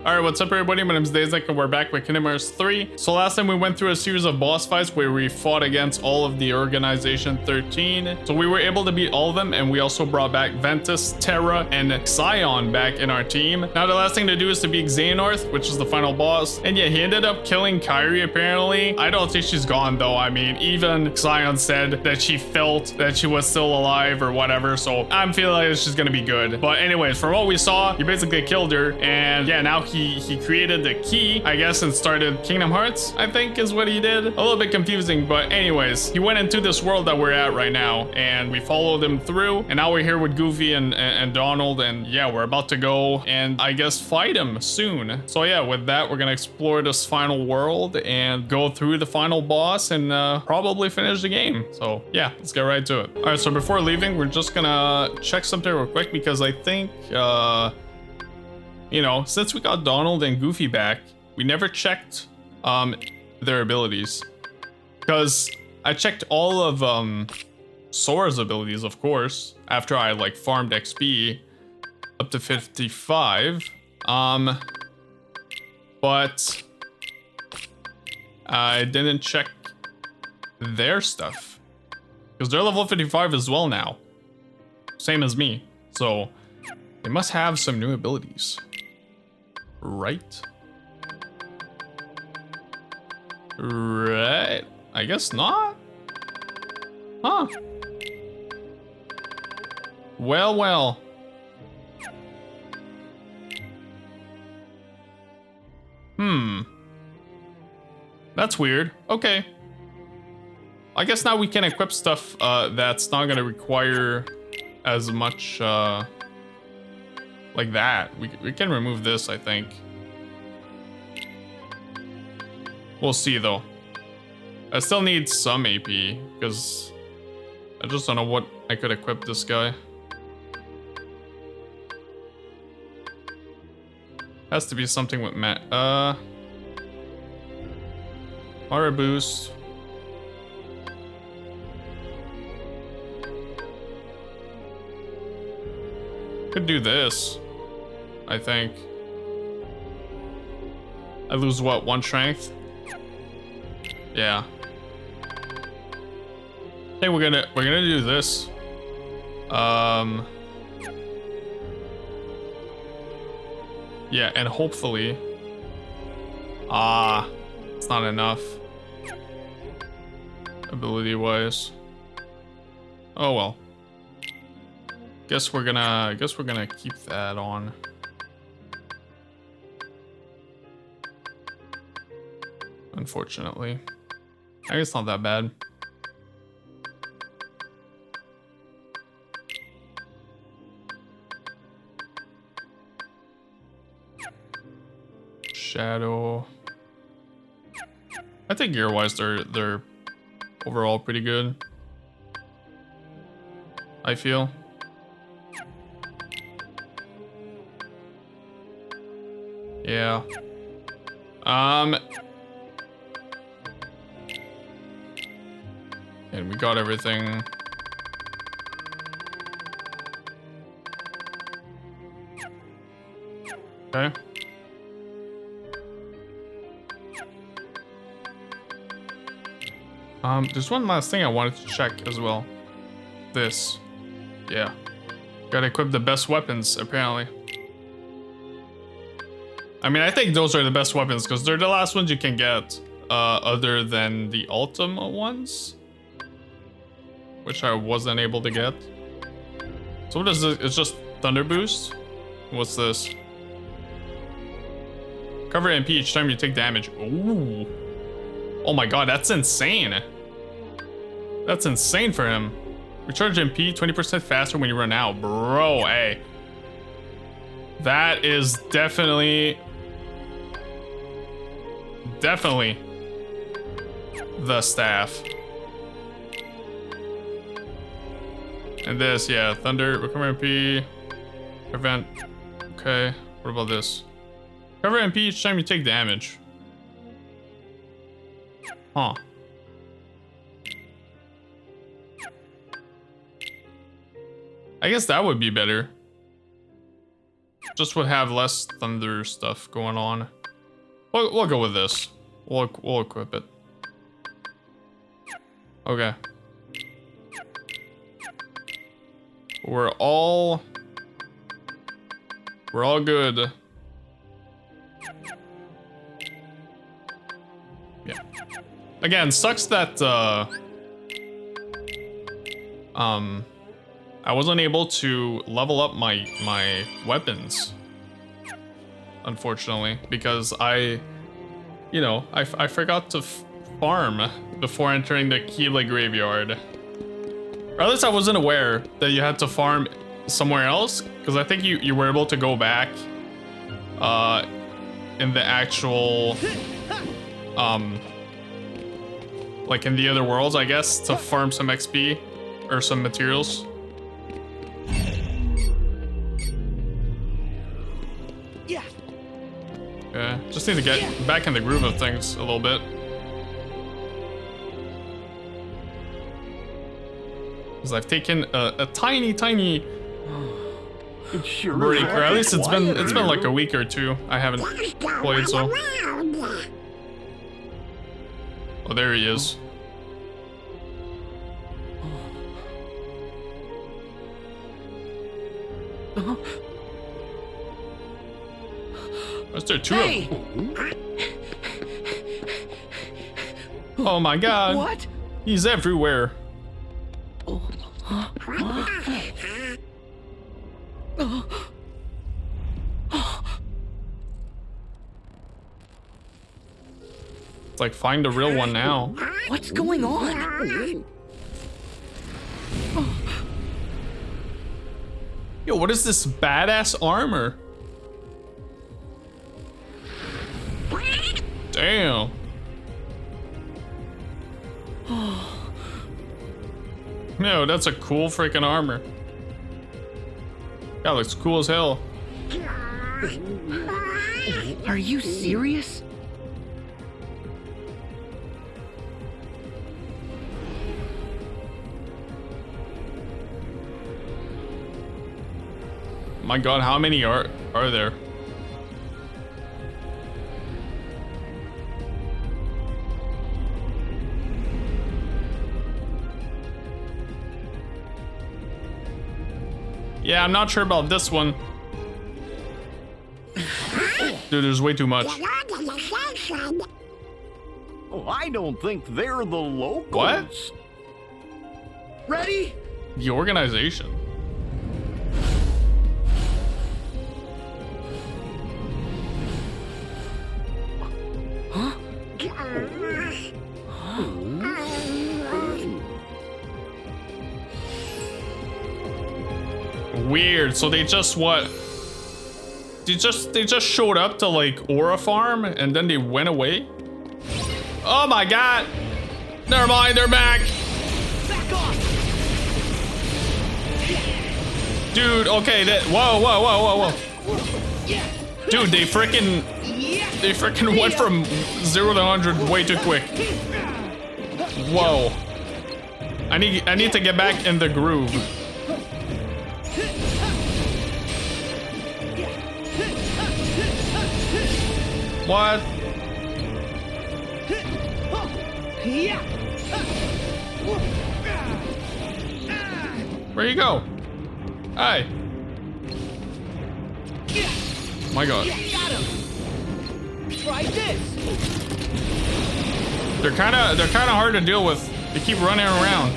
Alright, what's up everybody? My name is Dazenik and we're back with Kingdom Hearts 3. So last time we went through a series of boss fights where we fought against all of the Organization 13. So we were able to beat all of them, and we also brought back Ventus, Terra, and Xion back in our team. Now the last thing to do is to beat Xehanort, which is the final boss. And yeah, he ended up killing Kairi apparently. I don't think she's gone though. I mean, even Xion said that she felt that she was still alive or whatever. So I'm feeling like she's gonna be good. But anyways, from what we saw, he basically killed her. And yeah, now he created the key, I guess, and started Kingdom Hearts, I think is what he did. A little bit confusing, but anyways, he went into this world that we're at right now, and we followed him through, and now we're here with Goofy and Donald, and yeah, we're about to go and I guess fight him soon. So yeah, with that, we're gonna explore this final world and go through the final boss and probably finish the game. So yeah, let's get right to it. All right, so before leaving, we're just gonna check something real quick because I think you know, since we got Donald and Goofy back, we never checked their abilities. Because I checked all of Sora's abilities, of course, after I like farmed XP up to 55. But I didn't check their stuff. Because they're level 55 as well now. Same as me. So they must have some new abilities. Right? Right? I guess not? Huh. Well. That's weird. Okay. I guess now we can equip stuff that's not gonna require as much like that. We can remove this, I think. We'll see though. I still need some AP because I just don't know what I could equip this guy. Has to be something with Aura boost. Could do this, I think. I lose what, 1 strength? Yeah. Hey, we're gonna do this. Yeah, and hopefully. It's not enough. Ability wise. Oh well. Guess we're gonna keep that on. Unfortunately. I guess it's not that bad. Shadow. I think gear-wise they're overall pretty good. I feel. Yeah. And we got everything. Okay. There's one last thing I wanted to check as well. This. Yeah. Gotta equip the best weapons, apparently. I mean, I think those are the best weapons because they're the last ones you can get, other than the Ultima ones, which I wasn't able to get. So what is this? It's just Thunder Boost? What's this? Cover MP each time you take damage. Ooh. Oh my god, that's insane. That's insane for him. Recharge MP 20% faster when you run out. Bro, hey. That is definitely the staff. And this, yeah, Thunder, recover MP, prevent. Okay, what about this? Cover MP each time you take damage. Huh. I guess that would be better. Just would have less thunder stuff going on. We'll go with this. We'll equip it. Okay. We're all good. Yeah. Again, sucks that I wasn't able to level up my weapons, unfortunately, because I forgot to farm before entering the Keela graveyard. Or at least I wasn't aware that you had to farm somewhere else, because I think you were able to go back in the actual like in the other worlds, I guess, to farm some XP or some materials. Yeah. Okay, just need to get back in the groove of things a little bit. Because I've taken a tiny It sure break, is or at least it's quiet been here. like a week or two. I haven't played, so. Oh, there he is. Is there two of them? Oh my god. What? He's everywhere. It's like find a real one now. What's going on? Yo, what is this badass armor? Damn. No, that's a cool freaking armor. That looks cool as hell. Are you serious? My god, how many are there? Yeah, I'm not sure about this one. Dude, there's way too much. Oh, I don't think they're the locals. What? Ready? The organization. Huh? Weird. So they just what? They just showed up to like Aura Farm and then they went away? Oh my god. Never mind, they're back. Back off. Dude, okay, whoa. Dude, they freaking went from 0 to 100 way too quick. Whoa. I need to get back in the groove. What? Where you go? Hi. My god. Got him. Try this. They're kind of hard to deal with. They keep running around.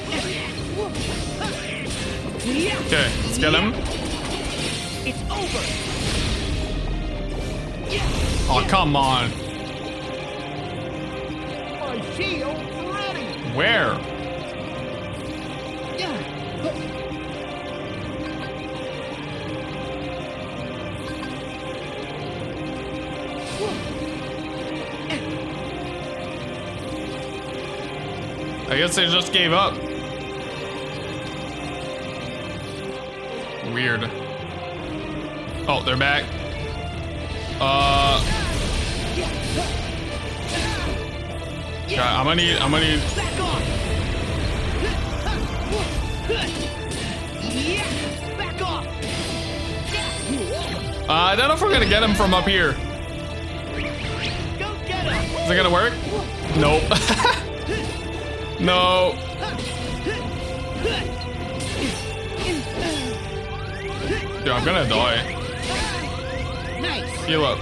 Okay, let's get them. It's over. Oh, come on. My shield's ready. Where? I guess they just gave up. Weird. Oh, they're back. Yeah, I'm gonna need. Back off. Yeah, back off. I don't know if we're gonna get him from up here. Go get him! Is it gonna work? Nope. No. Dude, I'm gonna die. Nice. Heal up.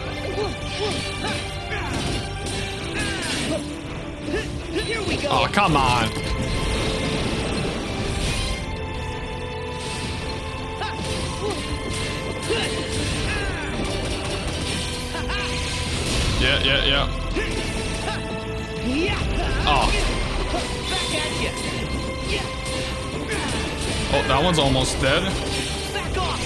Here we go. Oh, come on. Yeah. Yeah. Oh. Back at you. Yeah. Oh, that one's almost dead. Back off.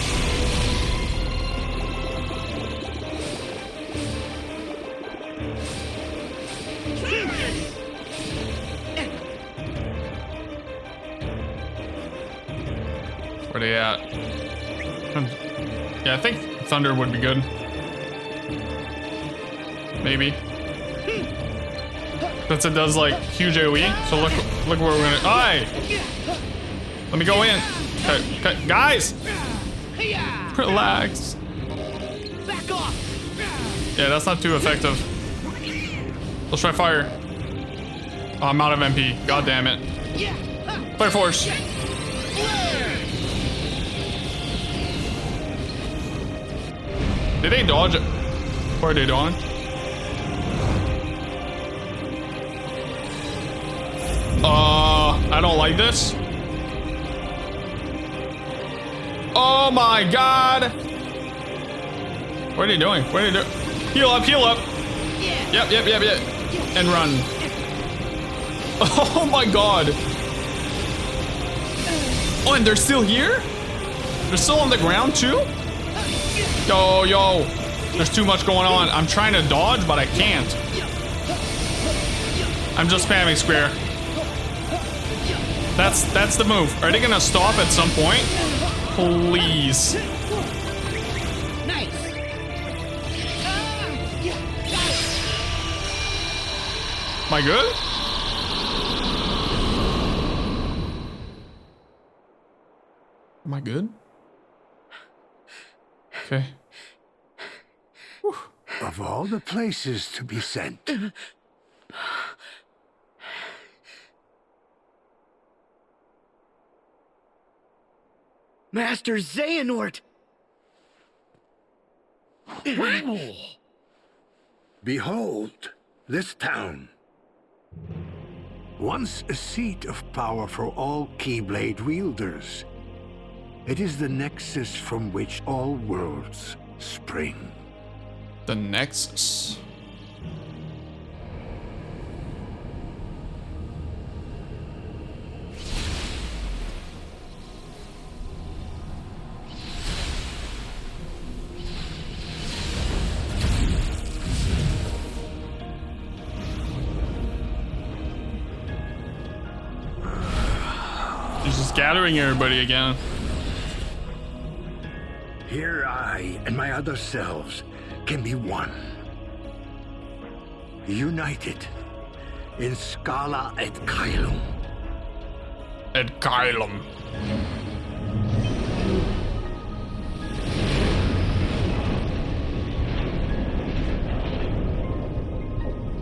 Where they at? Yeah, I think thunder would be good. Maybe. Since it does like huge AoE. So look where we're gonna. Aye! Let me go in. Okay, guys! Yeah. Relax. Back off. Yeah, that's not too effective. Let's try fire. Oh, I'm out of MP. God damn it. Yeah. Fire force. Did they dodge it? What are they doing? I don't like this. Oh my god. What are they doing? What are they doing? Heal up, heal up. Yep. And run. Oh my god. Oh, and they're still here? They're still on the ground too? Yo. There's too much going on. I'm trying to dodge, but I can't. I'm just spamming square. That's the move. Are they gonna stop at some point? Please. Nice. Am I good? Am I good? Okay. Of all the places to be sent, Master Xehanort. behold this town. Once a seat of power for all Keyblade wielders, it is the nexus from which all worlds spring. The Nexus. He's just gathering everybody again. Here I and my other selves can be one. United in Scala Ad Caelum. Ad Caelum.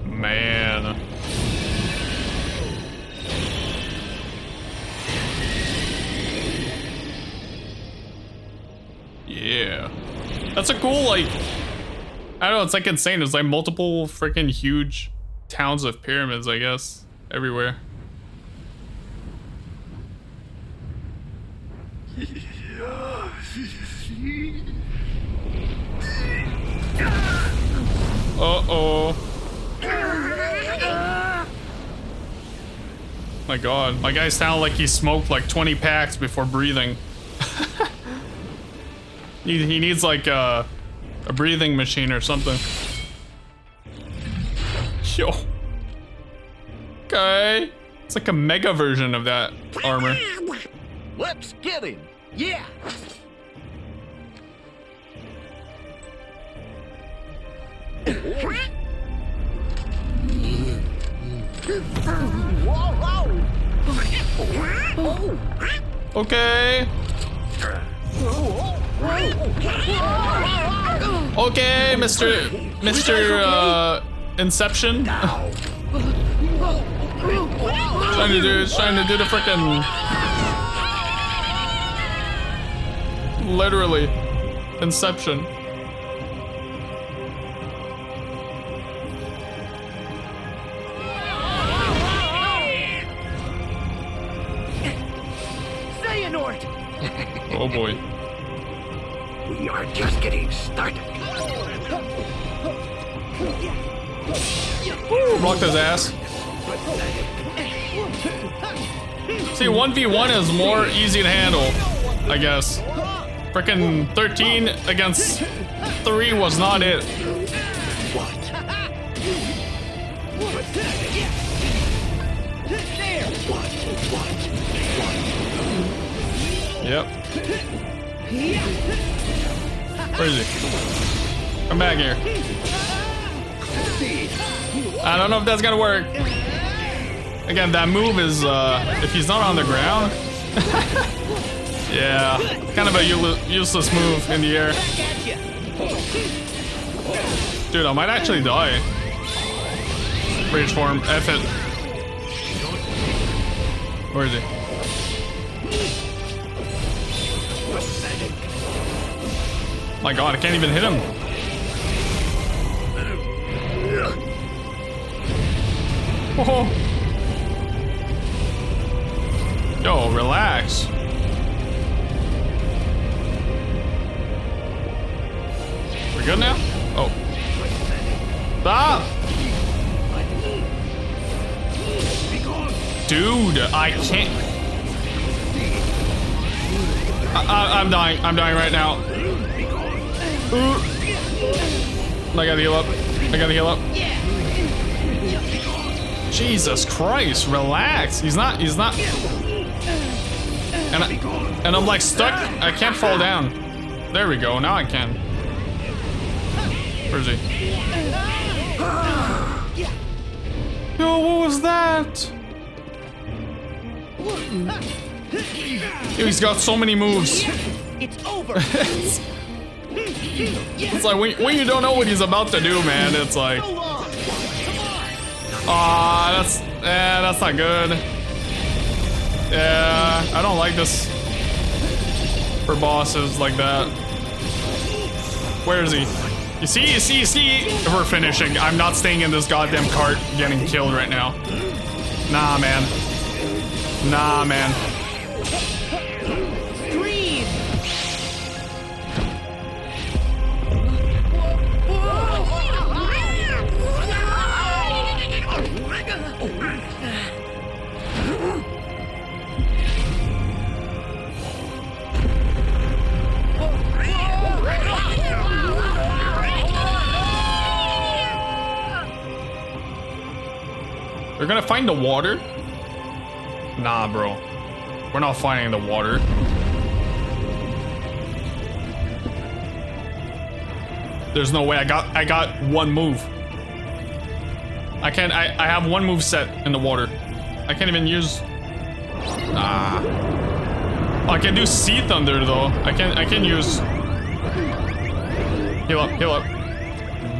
Man. Yeah. That's a cool, like, I don't know, it's like insane. There's like multiple freaking huge towns of pyramids, I guess, everywhere. Uh-oh. My god, my guy sounded like he smoked like 20 packs before breathing. He needs like a breathing machine or something. Yo. Okay. It's like a mega version of that armor. Let's get him. Yeah. Okay. Okay, Mr. Inception. trying to do the frickin' literally Inception. Xehanort! Oh boy. We are just getting started. Rocked his ass. See, 1v1 is more easy to handle, I guess. Frickin' 13 against 3 was not it. Yep. Where is he? Come back here. I don't know if that's gonna work. Again, that move is, if he's not on the ground. Yeah, kind of a useless move in the air. Dude, I might actually die. Rage form, F it. Where is he? My god, I can't even hit him. Whoa. Yo, relax. We good now? Oh. Stop! Dude, I can't. I'm dying. I'm dying right now. Ooh. I gotta heal up. I gotta heal up. Jesus Christ, relax. He's not. And I'm like stuck. I can't fall down. There we go. Now I can. Where is he? Yo, what was that? Yo, he's got so many moves. It's over. It's like when you don't know what he's about to do, man. It's like, that's not good. Yeah, I don't like this for bosses like that. Where is he? You see? We're finishing. I'm not staying in this goddamn cart getting killed right now. Nah, man. They're gonna find the water? Nah, bro. We're not finding the water. There's no way. I got one move. I have one move set in the water. I can't even use. Nah. Oh, I can do Sea Thunder though. I can use. Heal up.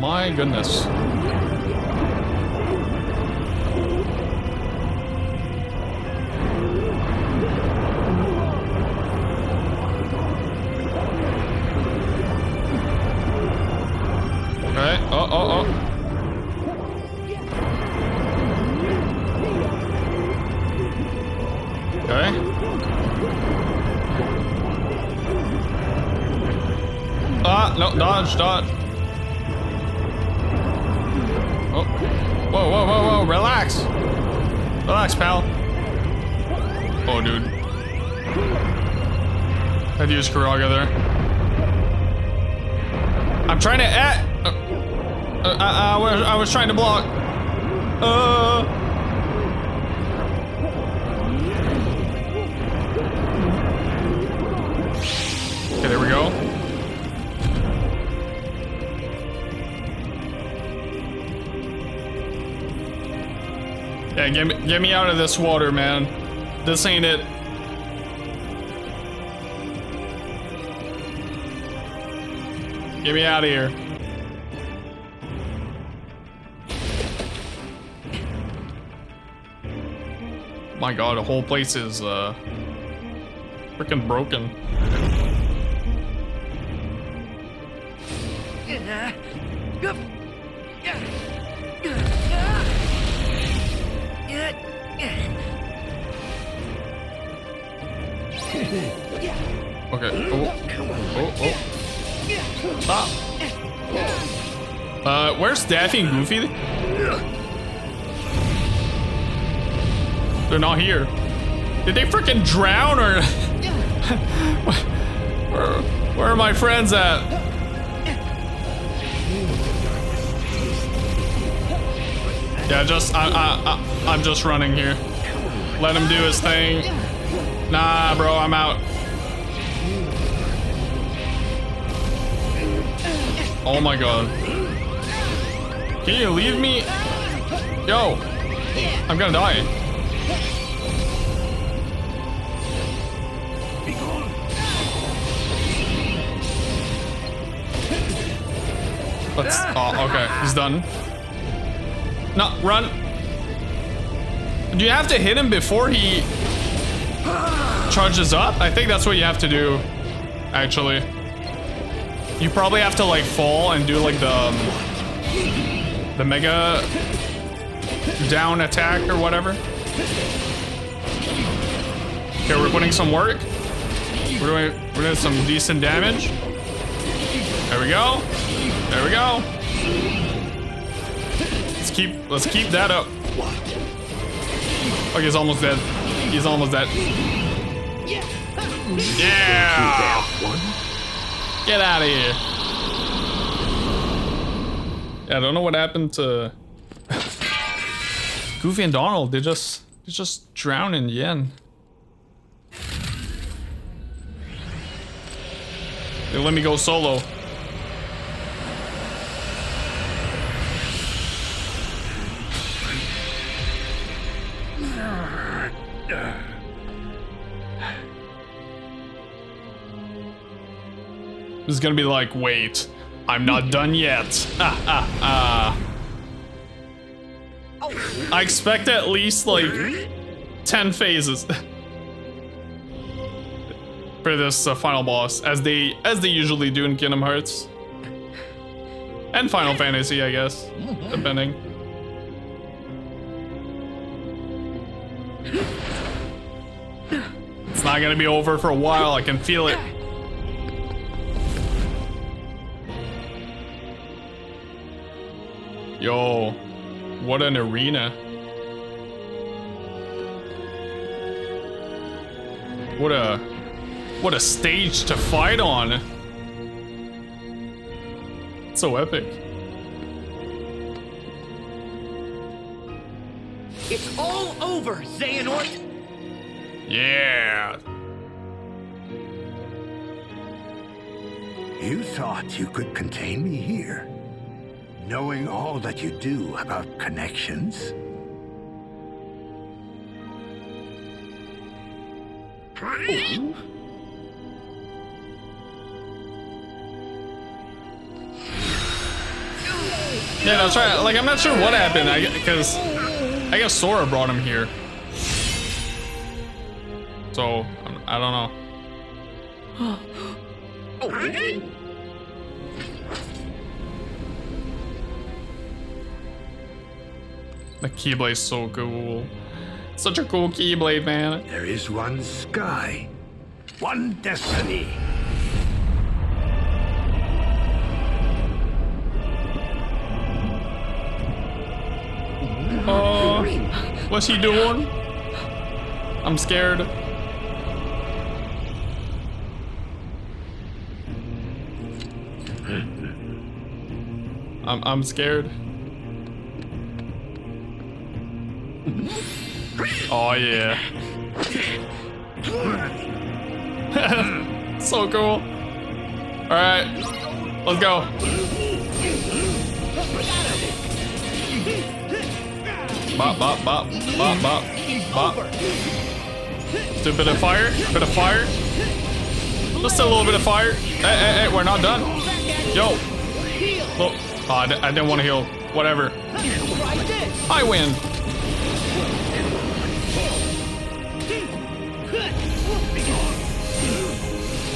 My goodness. Okay. Oh. Okay. No, dodge. Oh. Whoa. Relax, pal. Oh, dude. Had to use Karaga there. I'm trying to I was trying to block. Okay, there we go. Yeah, get me out of this water, man. This ain't it. Get me out of here. My god, the whole place is freaking broken. Okay. Oh. Stop. Where's Daffy and Goofy? They're not here. Did they freaking drown or? where are my friends at? Yeah, I'm just running here. Let him do his thing. Nah, bro, I'm out. Oh my god. Can you leave me? Yo, I'm gonna die. Let's, oh, okay, he's done. No, run. Do you have to hit him before he charges up? I think that's what you have to do, actually. You probably have to like fall and do like the mega down attack or whatever. Okay, we're putting some work. We're doing some decent damage. There we go. There we go. Let's keep that up. Oh, he's almost dead. He's almost dead. Yeah. Get out of here. Yeah, I don't know what happened to Goofy and Donald. They just drown in the end. They let me go solo. This is gonna be like, wait, I'm not done yet. I expect at least like 10 phases for this final boss, as they usually do in Kingdom Hearts and Final Fantasy, I guess, depending. It's not gonna be over for a while. I can feel it. Yo, what an arena. What a stage to fight on. So epic. It's all over, Xehanort! Yeah. You thought you could contain me here, knowing all that you do about connections? Yeah, that's right. Like, I'm not sure what happened, because I guess Sora brought him here. So, I don't know. The Keyblade's so cool. Such a cool Keyblade, man. There is one sky, one destiny. Oh, what's he doing? I'm scared. I'm scared. Oh yeah. So cool. All right, let's go. Bop, bop, bop, bop, bop, bop. Just a bit of fire, Just a little bit of fire. Hey, we're not done. Yo. Oh, I didn't want to heal. Whatever. I win.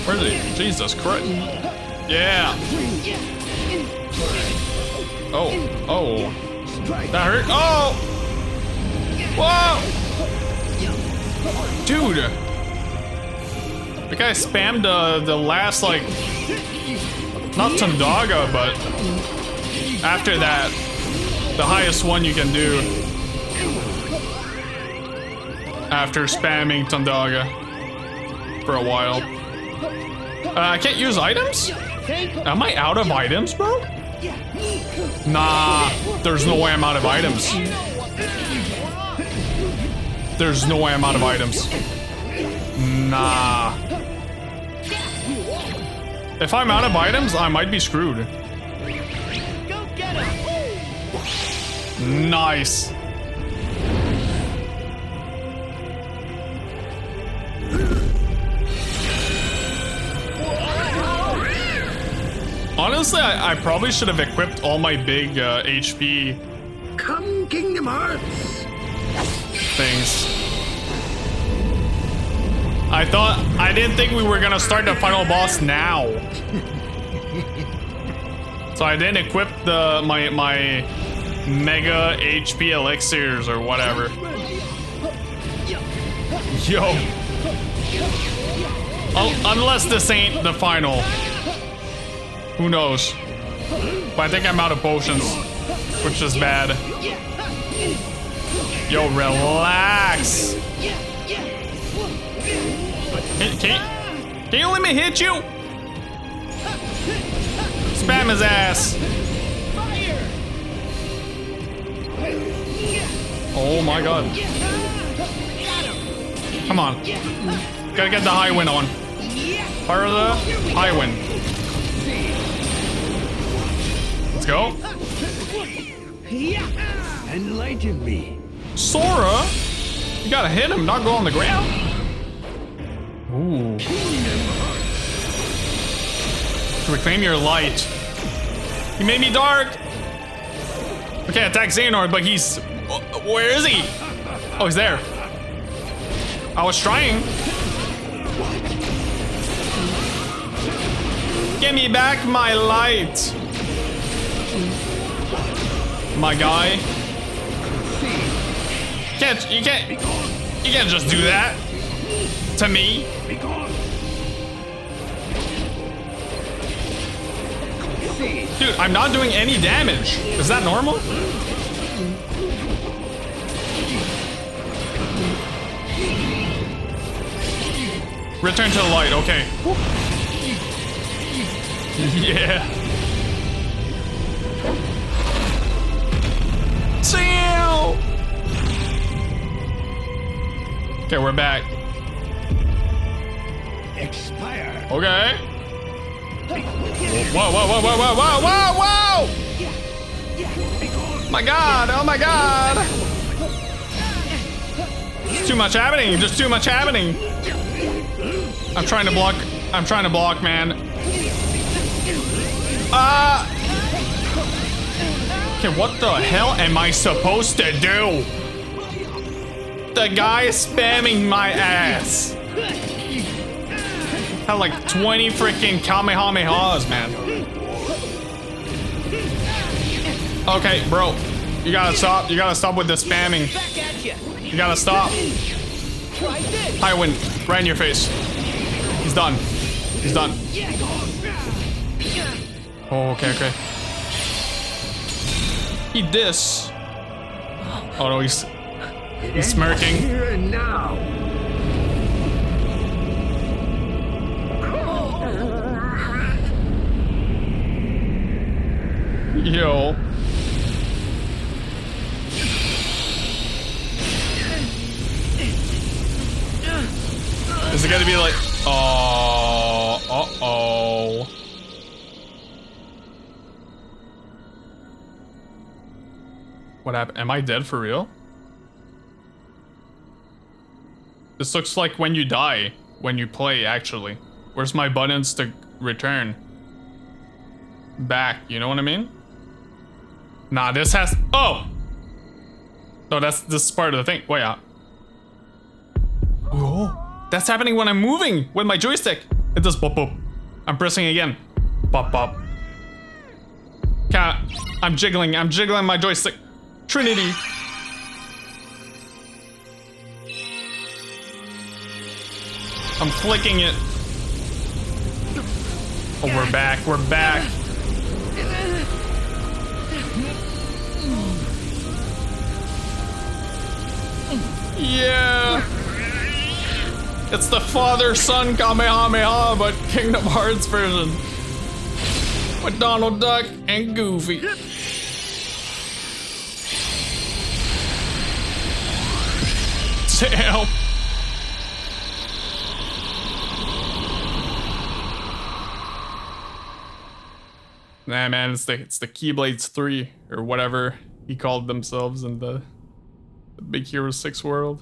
Where is he? Jesus Christ. Yeah. Oh. Oh. That hurt. Oh. Whoa. Dude. The guy spammed the last, like, not Tandaga, but after that, the highest one you can do after spamming Tandaga for a while. I can't use items? Am I out of items, bro? Nah, there's no way I'm out of items. There's no way I'm out of items. Nah. If I'm out of items, I might be screwed. Nice. Honestly, I probably should have equipped all my big HP Come, Kingdom Hearts! things. I didn't think we were gonna start the final boss now. So I didn't equip my mega HP elixirs or whatever. Yo. Unless this ain't the final. Who knows? But I think I'm out of potions, which is bad. Yo, relax. Can you let me hit you? Spam his ass. Oh my god. Come on. Gotta get the high wind on. Part of the high wind. Let's go. Enlighten me. Sora? You gotta hit him, not go on the ground. Ooh. To reclaim your light. He made me dark. Okay, attack Xehanort, but he's... Where is he? Oh, he's there. I was trying. Give me back my light. My guy. You can't just do that to me. Dude, I'm not doing any damage. Is that normal? Return to the light, okay. Yeah. Seal! Okay, we're back. Expire. Okay. Whoa, whoa, whoa, whoa, whoa, whoa, whoa, whoa! My god, oh my god! Too much happening, just too much happening. I'm trying to block, man. Okay, what the hell am I supposed to do? The guy is spamming my ass. Had like 20 freaking Kamehamehas, man. Okay, bro. You gotta stop. You gotta stop with the spamming. You gotta stop. High wind. Right in your face. He's done. He's done. Oh, okay, okay. Eat this. Oh no, he's smirking. Here and now. Yo. Is it gonna be like, oh, uh-oh. What happened? Am I dead for real? This looks like when you die, when you play, actually. Where's my buttons to return? back. You know what I mean? Nah, this has... Oh! No, this is part of the thing. Wait, oh, that's happening when I'm moving with my joystick. It does pop pop. I'm pressing again. Pop pop. I'm jiggling my joystick. Trinity. I'm flicking it. Oh, we're back. We're back. Yeah. It's the father-son Kamehameha, but Kingdom Hearts version. With Donald Duck and Goofy. Damn. Nah, man, it's the Keyblades 3 or whatever he called themselves in the Big Hero 6 world.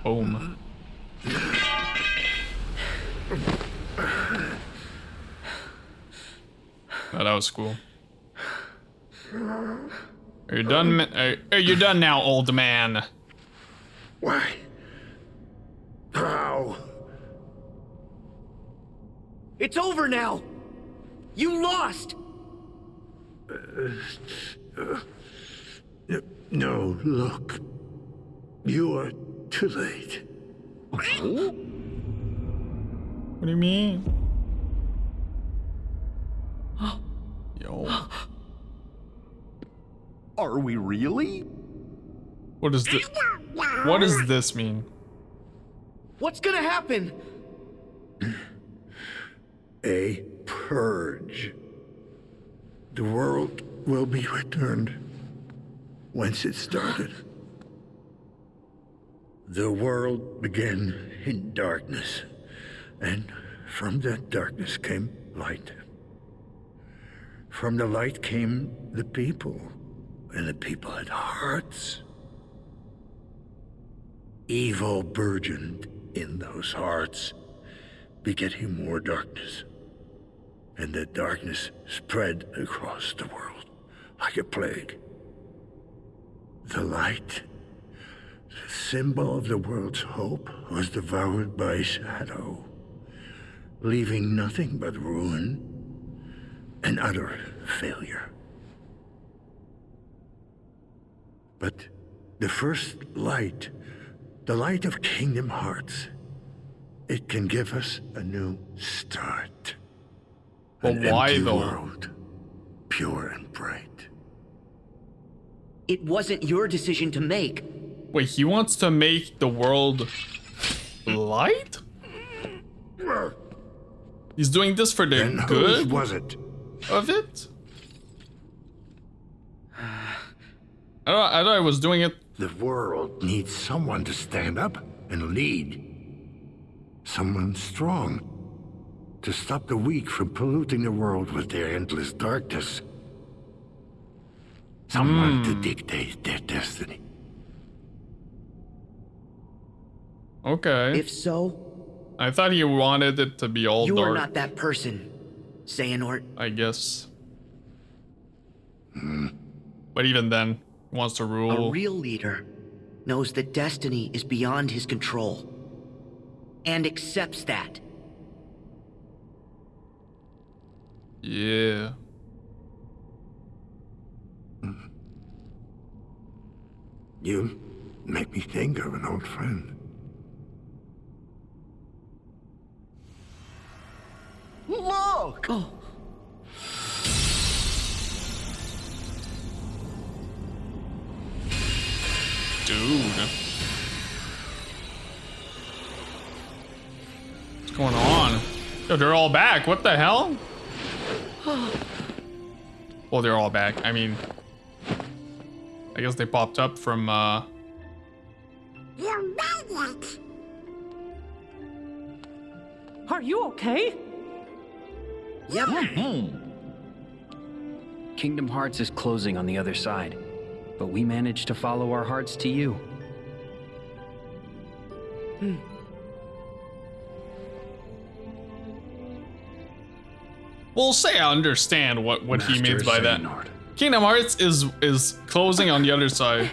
Boom. Oh, that was cool. Are you done? Are you done now, old man? Why? How? It's over now! You lost! No, look. You are too late. What do you mean? Yo. Are we really? What does this mean? What's gonna happen? A purge. The world will be returned whence it started. The world began in darkness, and from that darkness came light. From the light came the people, and the people had hearts. Evil burgeoned in those hearts, begetting more darkness. And the darkness spread across the world like a plague. The light, the symbol of the world's hope, was devoured by shadow, leaving nothing but ruin and utter failure. But the first light, the light of Kingdom Hearts, it can give us a new start. But An why empty though? world, pure and bright. It wasn't your decision to make. Wait, he wants to make the world light? He's doing this for the And whose good was it? of it? I thought I was doing it. The world needs someone to stand up and lead. Someone strong to stop the weak from polluting the world with their endless darkness. Someone to dictate their destiny. Okay. If so, I thought he wanted it to be all you dark. are not that person, Xehanort. I guess. But even then, he wants to A rule. real leader knows that destiny is beyond his control and accepts that. Yeah. You make me think of an old friend. Look! Oh, Dude. What's going on? Yo, they're all back. What the hell? Well, they're all back. I mean, I guess they popped up from, You made it! Are you okay? yep. Kingdom Hearts is closing on the other side, but we managed to follow our hearts to you. We'll say I understand what he means by that. Xehanort. Kingdom Hearts is closing on the other side.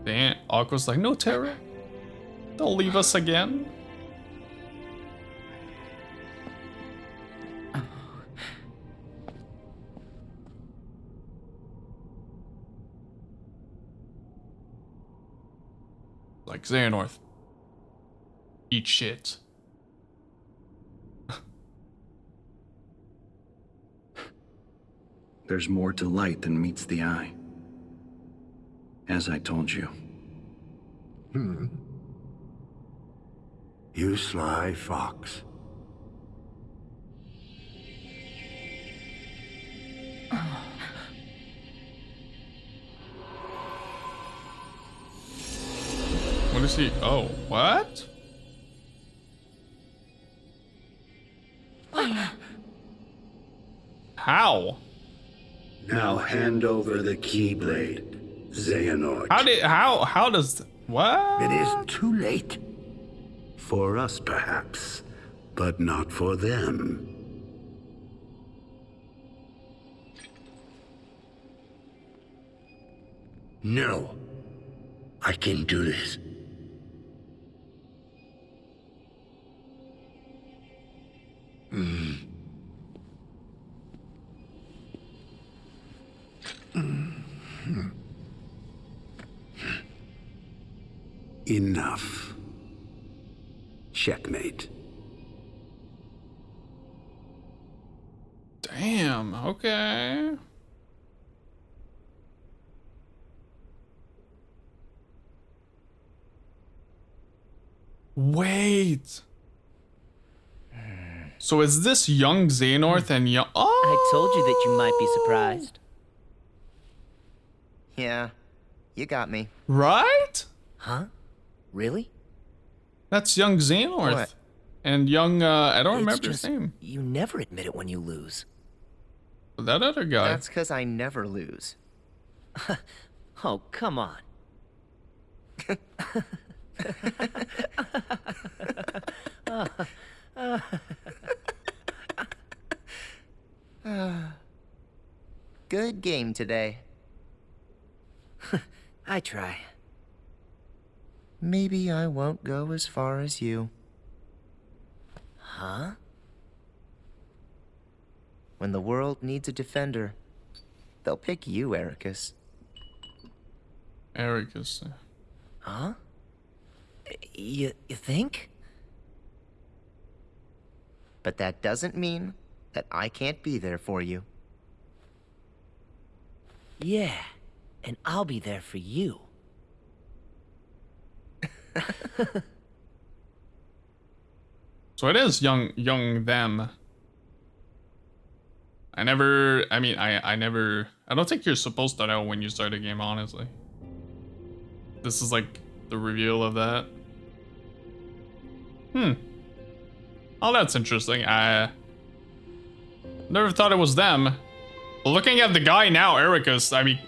Damn, Aqua's like, no, Terra. Don't leave us again. Like Xehanort. Eat shit. There's more to light than meets the eye. As I told you. You sly fox. What is he? Oh, what? How? Now hand over the Keyblade, Xehanort. How does, what? It isn't too late. For us, perhaps, but not for them. No. I can do this. Enough. Checkmate. Damn, okay. Wait. So is this young Xehanort and young... Oh! I told you that you might be surprised. Yeah, you got me. Right? Huh? Really? That's young Xehanort. What? And young, I don't It's remember just, his name. You never admit it when you lose. That other guy. That's because I never lose. Oh, come on. Good game today. I try. Maybe I won't go as far as you. Huh? When the world needs a defender, they'll pick you, Ericus. Eric is... Huh? You think? But that doesn't mean that I can't be there for you. Yeah, and I'll be there for you. So it is young them. I never don't think you're supposed to know when you start a game, honestly. This is like the reveal of that. Oh, that's interesting. I never thought it was them. Looking at the guy now, Ericus, I mean,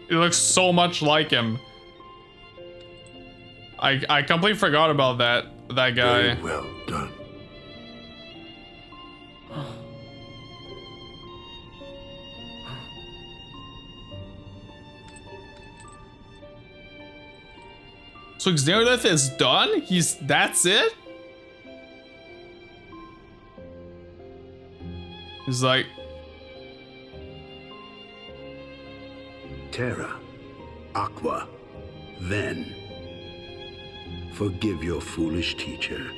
it looks so much like him. I completely forgot about that guy. Very well done. So Xehanort is done? That's it? He's like... Terra, Aqua, then. Forgive your foolish teacher.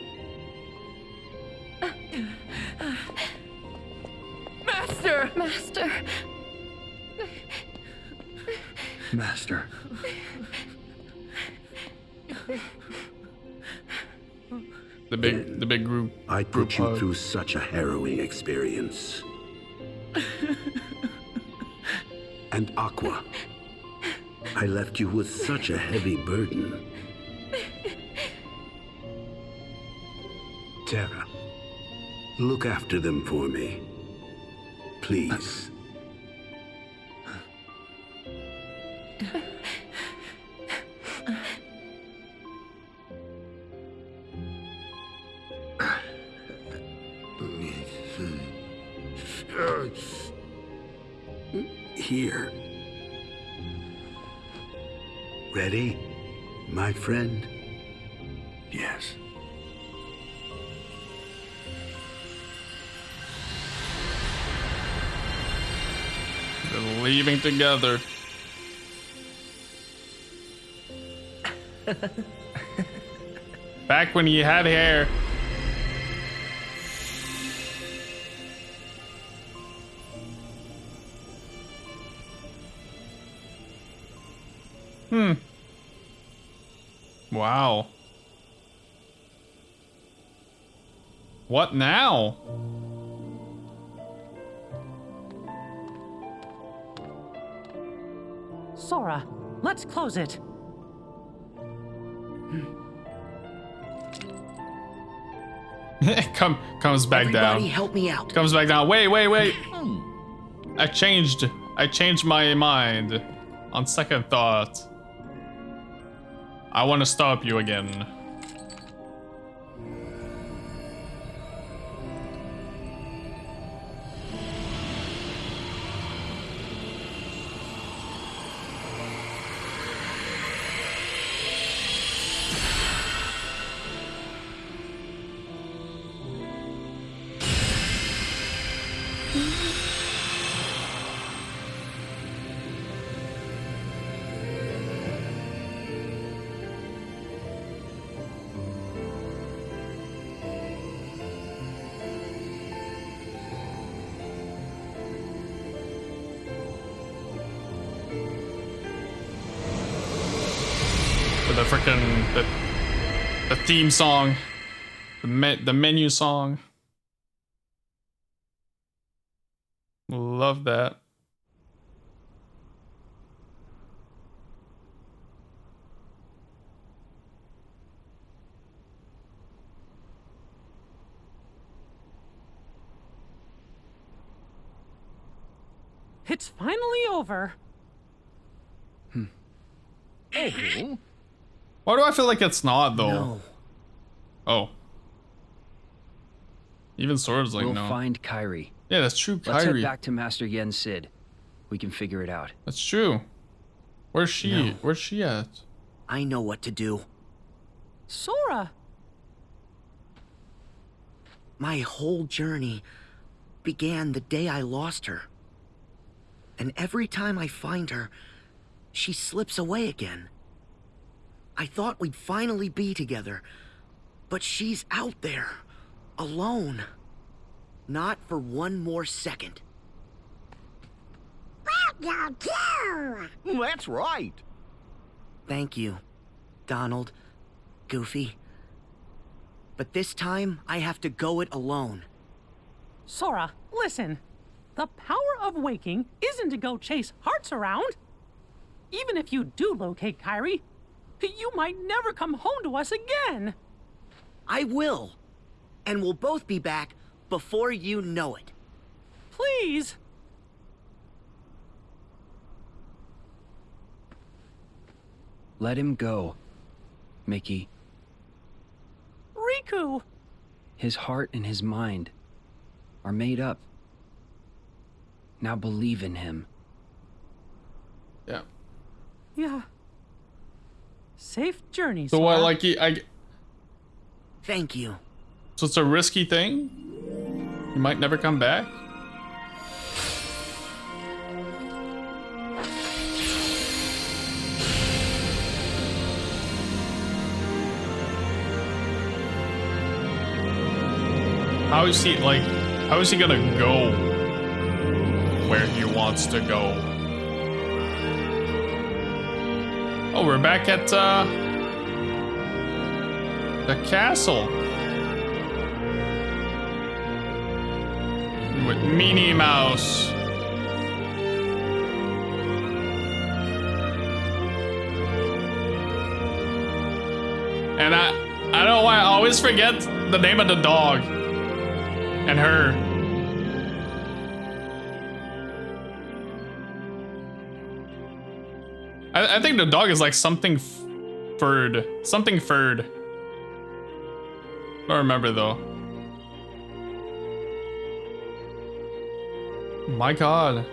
Master! Master. Master. The big group. I put you hug. through such a harrowing experience. And Aqua, I left you with such a heavy burden. Terra, look after them for me. Please. Here. Ready, my friend? Yes. They're leaving together. Back when he had hair. Wow. What now? Sora, let's close it. Comes back down. Everybody help me out. Comes back down. Wait. I changed my mind. On second thought, I want to stop you again. The frickin' the theme song, the menu song. Love that. It's finally over. Oh. Why do I feel like it's not though? No. Oh. Even Sora's like, We'll no. find Kairi. Yeah, that's true. Let's head Kairi. back to Master Yen Sid. We can figure it out. That's true. Where's she? No. Where's she at? I know what to do. Sora! My whole journey began the day I lost her. And every time I find her, she slips away again. I thought we'd finally be together, but she's out there, alone. Not for one more second. That's right. Thank you, Donald, Goofy. But this time, I have to go it alone. Sora, listen. The power of waking isn't to go chase hearts around. Even if you do locate Kairi, you might never come home to us again. I will. And we'll both be back before you know it. Please. Let him go, Mickey. Riku. His heart and his mind are made up. Now believe in him. Yeah. Yeah. Safe journey, So Sora. what? Like Thank you. so it's a risky thing. You might never come back. How is he like? How is he gonna go where he wants to go? Oh, we're back at the castle with Minnie Mouse. And I don't know why I always forget the name of the dog and her. I think the dog is like something furred. Something furred. Don't remember though. My God.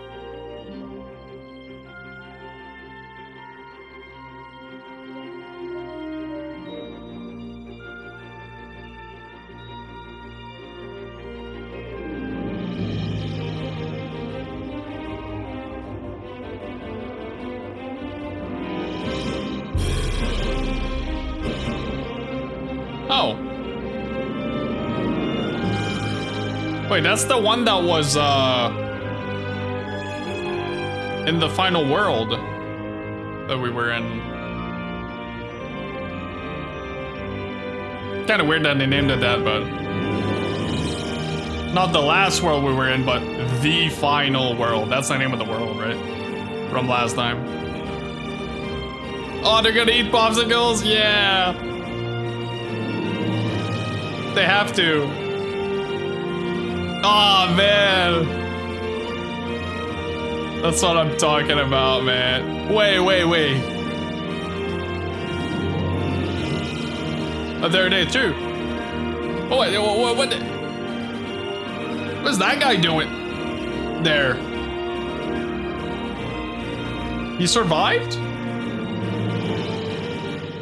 Oh. Wait, that's the one that was, in the final world that we were in. Kind of weird that they named it that, but not the last world we were in, but the final world. That's the name of the world, right? From last time. Oh, they're gonna eat popsicles? Yeah. They have to. Oh, man. That's what I'm talking about, man. Wait. Oh, there it is, too. Oh, wait, what's that guy doing? There. He survived?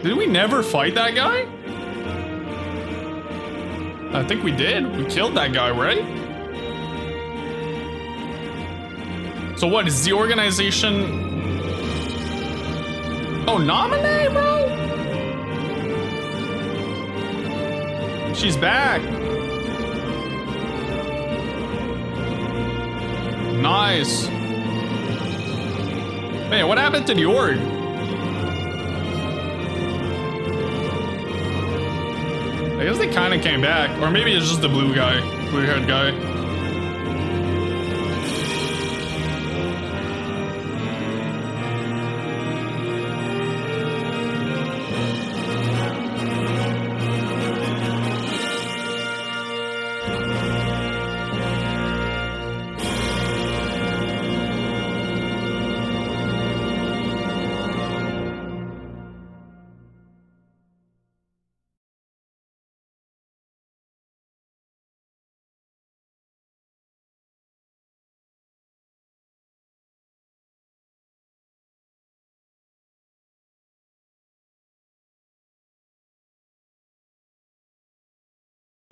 Did we never fight that guy? I think we did. We killed that guy, right? So what is the organization? Oh, nominate, bro? She's back. Nice. Man, what happened to the org? I guess they kind of came back. Or maybe it's just the blue guy, blue-haired guy.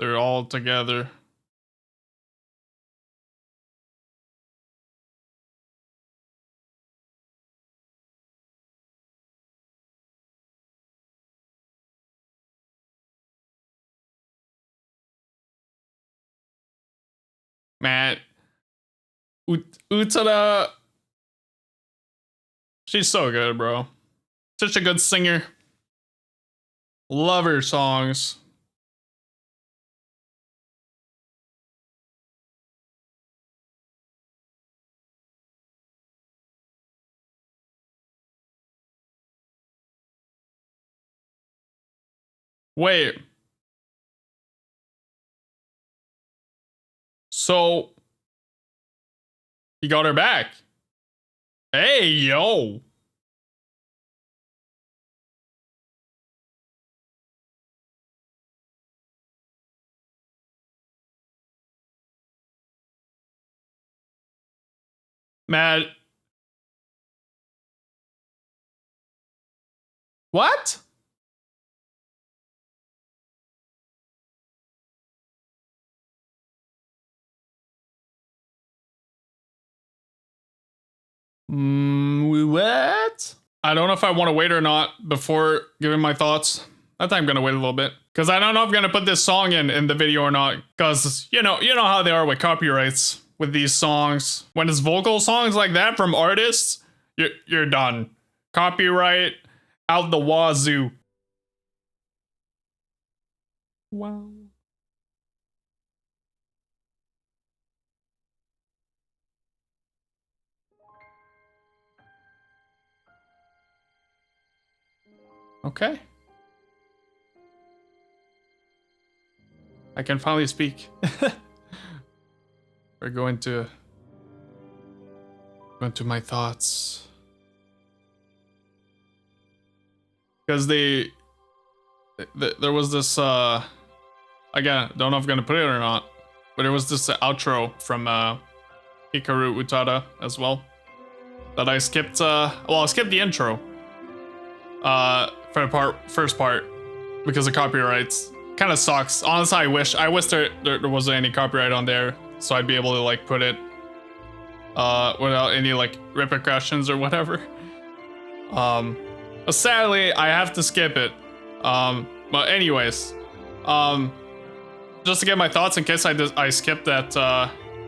They're all together. Man. Utada. She's so good, bro. Such a good singer. Love her songs. Wait. So he got her back. Hey, yo. Matt. What? What? I don't know if I want to wait or not before giving my thoughts. I think I'm gonna wait a little bit because I don't know if I'm gonna put this song in the video or not. Because you know how they are with copyrights with these songs. When it's vocal songs like that from artists, you're done. Copyright out the wazoo. Wow. Okay. I can finally speak. We're going to my thoughts. Because there was this again, don't know if I'm gonna put it or not, but there was this outro from Hikaru Utada as well. That I skipped, well, I skipped the intro for the first part because of copyrights. Kind of sucks. Honestly, I wish there wasn't any copyright on there, so I'd be able to like put it without any like repercussions or whatever. But sadly, I have to skip it. But anyways, just to get my thoughts in case I skipped that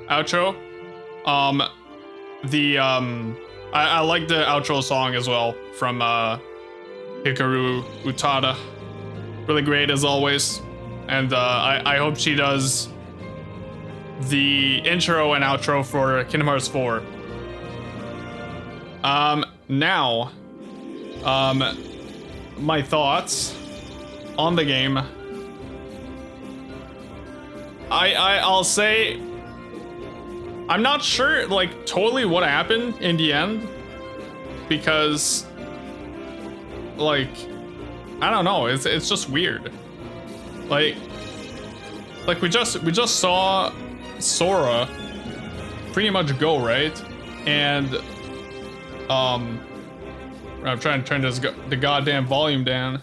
outro. I like the outro song as well from Hikaru Utada. Really great as always, and I hope she does the intro and outro for Kingdom Hearts 4. Now, my thoughts on the game. I'll say I'm not sure like totally what happened in the end, because like I don't know, it's just weird. Like we just saw Sora pretty much go, right? And I'm trying to turn the goddamn volume down.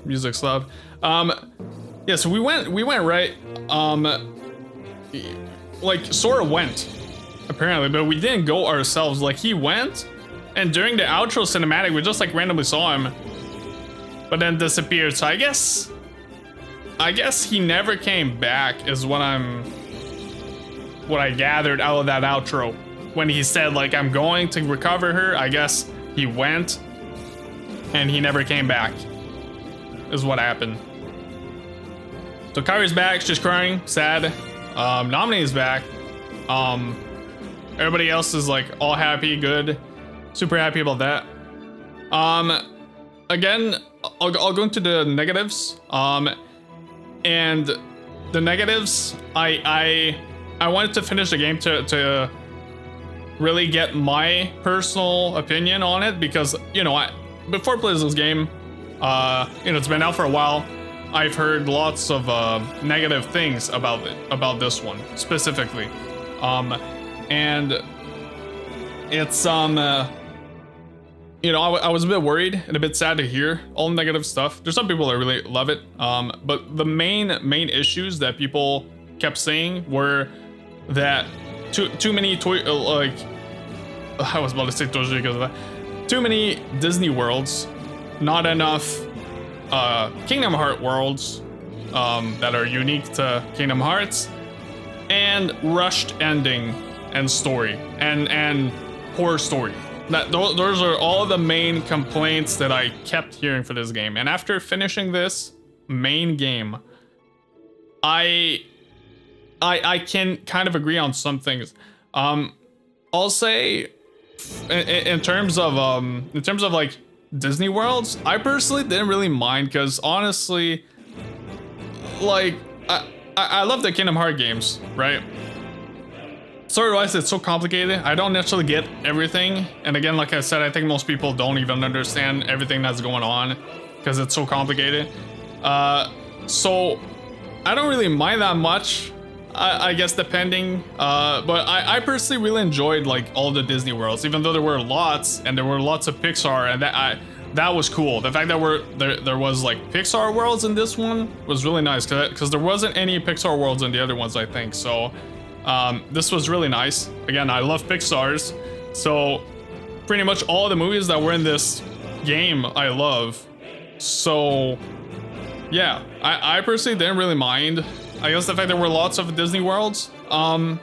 Music's loud. Yeah, so we went right. Like Sora went, apparently, but we didn't go ourselves. Like he went, and during the outro cinematic, we just like randomly saw him, but then disappeared. So I guess he never came back, is what I gathered out of that outro. When he said like I'm going to recover her, I guess he went, and he never came back. Is what happened. So Kairi's back, she's crying, sad. Naminé's back. Everybody else is like all happy, good, super happy about that. Again, I'll go into the negatives. And the negatives, I wanted to finish the game to really get my personal opinion on it, because before I played this game, it's been out for a while. I've heard lots of negative things about this one specifically, and it's I was a bit worried and a bit sad to hear all the negative stuff. There's some people that really love it, but the main issues that people kept saying were that too many I was about to say toys because of that. Too many Disney worlds, not enough Kingdom Hearts worlds that are unique to Kingdom Hearts, and rushed ending and story and poor story. Those are all the main complaints that I kept hearing for this game. And after finishing this main game, I can kind of agree on some things. I'll say in terms of like Disney worlds, I personally didn't really mind, because honestly, like I love the Kingdom Hearts games, right? Story-wise, it's so complicated. I don't necessarily get everything, and again, like I said, I think most people don't even understand everything that's going on because it's so complicated. So I don't really mind that much, I guess, depending. But I personally really enjoyed like all the Disney worlds, even though there were lots, and there were lots of Pixar, and that was cool. The fact that there was like Pixar worlds in this one was really nice, because there wasn't any Pixar worlds in the other ones, I think. So this was really nice. Again, I love Pixar's, so pretty much all the movies that were in this game I love. So yeah, I personally didn't really mind. I guess the fact there were lots of Disney worlds, I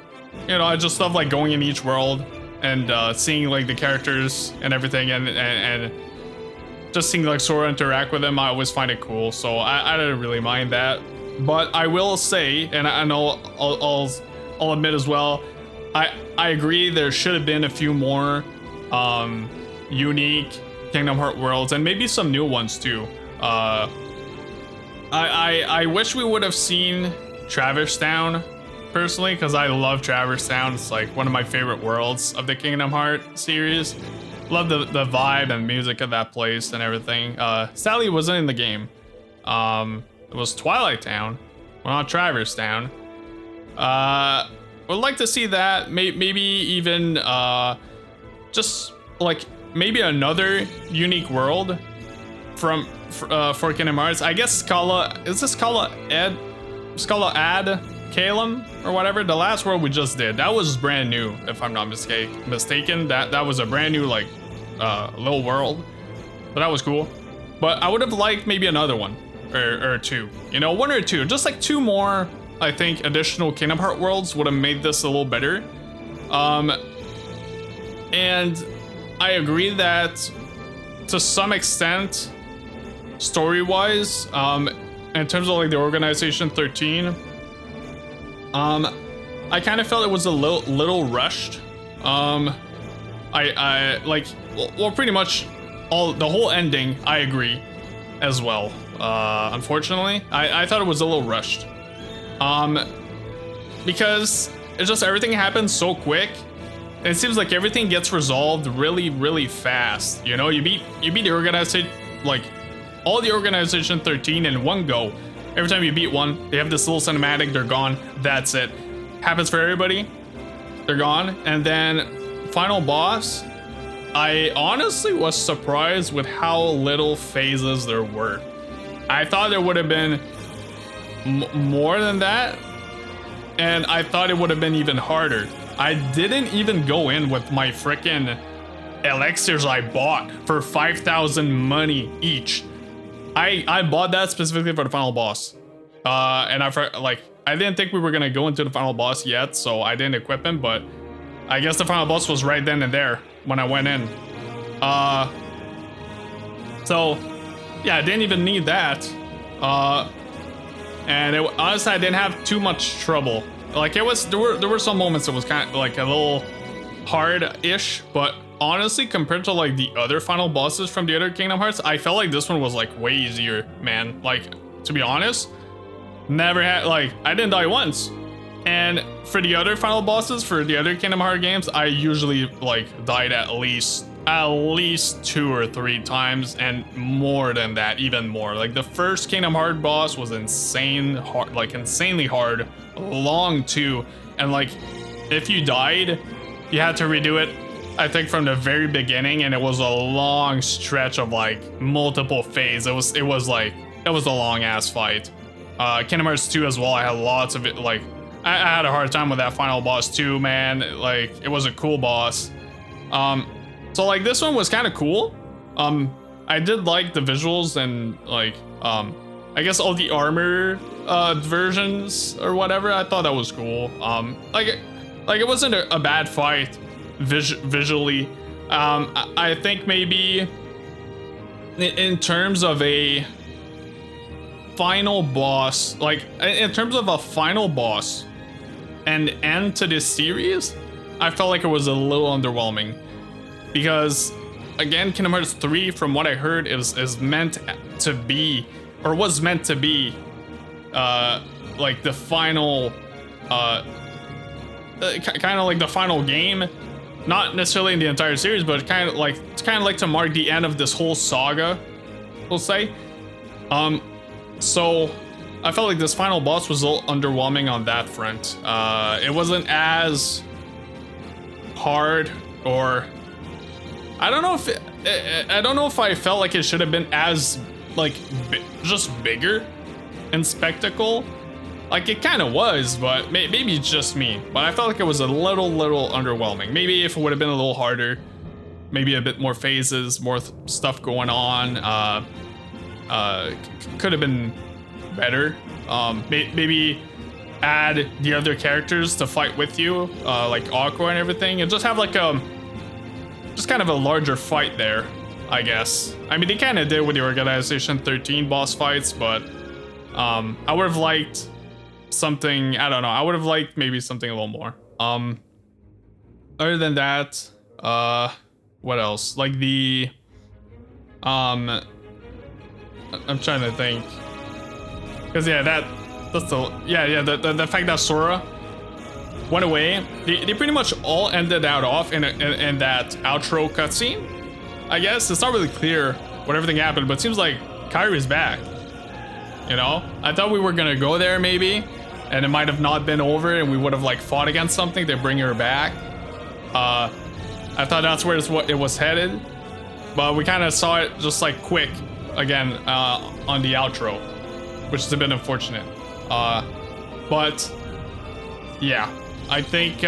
just love like going in each world and seeing like the characters and everything, and just seeing like Sora interact with them. I always find it cool, so I didn't really mind that. But I will say, and I know I'll admit as well, I agree there should have been a few more unique Kingdom Hearts worlds, and maybe some new ones too. I wish we would have seen Traverse Town, personally, because I love Traverse Town. It's like one of my favorite worlds of the Kingdom Hearts series. Love the vibe and music of that place and everything. Sadly, it wasn't in the game. It was Twilight Town, well, not Traverse Town. But would like to see that. Maybe even just like maybe another unique world for Kingdom Hearts. I guess Scala Ad Caelum or whatever. The last world we just did, that was brand new, if I'm not mistaken. That was a brand new like little world, but that was cool. But I would have liked maybe another one or two, you know, one or two, just like two more. I think additional Kingdom Hearts worlds would have made this a little better. And I agree that to some extent, story-wise, in terms of like the Organization 13, I kind of felt it was a little rushed. I like, well, pretty much the whole ending, I agree as well. Unfortunately, I thought it was a little rushed. Because it's just everything happens so quick. And it seems like everything gets resolved really, really fast. You know, you beat the organization, like all the Organization 13 in one go. Every time you beat one, they have this little cinematic, they're gone, that's it. Happens for everybody, they're gone. And then final boss, I honestly was surprised with how little phases there were. I thought there would have been more than that, and I thought it would have been even harder. I didn't even go in with my freaking elixirs I bought for 5,000 money each. I bought that specifically for the final boss, and I didn't think we were gonna go into the final boss yet, so I didn't equip him. But I guess the final boss was right then and there when I went in. So yeah, I didn't even need that. And honestly, I didn't have too much trouble. Like there were some moments that was kind of like a little hard-ish, but honestly, compared to like the other final bosses from the other Kingdom Hearts, I felt like this one was like way easier, man. Like, to be honest, never had, like, I didn't die once. And for the other final bosses, for the other Kingdom Hearts games, I usually like died at least 2 or 3 times, and more than that, even more. Like the first Kingdom Hearts boss was insane hard, like insanely hard, long too. And like if you died, you had to redo it, I think, from the very beginning, and it was a long stretch of like multiple phases. It was a long ass fight. Kingdom Hearts 2 as well, I had lots of it. Like I had a hard time with that final boss too, man. Like it was a cool boss. So like this one was kind of cool. I did like the visuals and like I guess all the armor versions or whatever. I thought that was cool. Like it wasn't a bad fight visually. I think maybe in terms of a final boss, like in terms of a final boss and end to this series, I felt like it was a little underwhelming. Because again, Kingdom Hearts 3, from what I heard, is meant to be, or was meant to be, like the final, kind of like the final game. Not necessarily in the entire series, but it's kind of like to mark the end of this whole saga, we'll say. So I felt like this final boss was a little underwhelming on that front. It wasn't as hard, or I don't know if I felt like it should have been as like just bigger in spectacle. Like it kind of was, but maybe it's just me. But I felt like it was a little underwhelming. Maybe if it would have been a little harder, maybe a bit more phases, more stuff going on, could have been better. Maybe add the other characters to fight with you, like Aqua and everything, and just have like just kind of a larger fight there, I guess. I mean, they kind of did with the Organization 13 boss fights, but I would have liked something, I don't know, I would have liked maybe something a little more. Other than that, what else? Like the, I'm trying to think. Because yeah, that's the fact that Sora went away, they pretty much all ended off in that outro cutscene. I guess it's not really clear what everything happened, but it seems like Kairi's back. You know, I thought we were gonna go there maybe, and it might have not been over, and we would have like fought against something to bring her back. I thought that's where it was headed, but we kind of saw it just like quick again on the outro, which is a bit unfortunate. But yeah, I think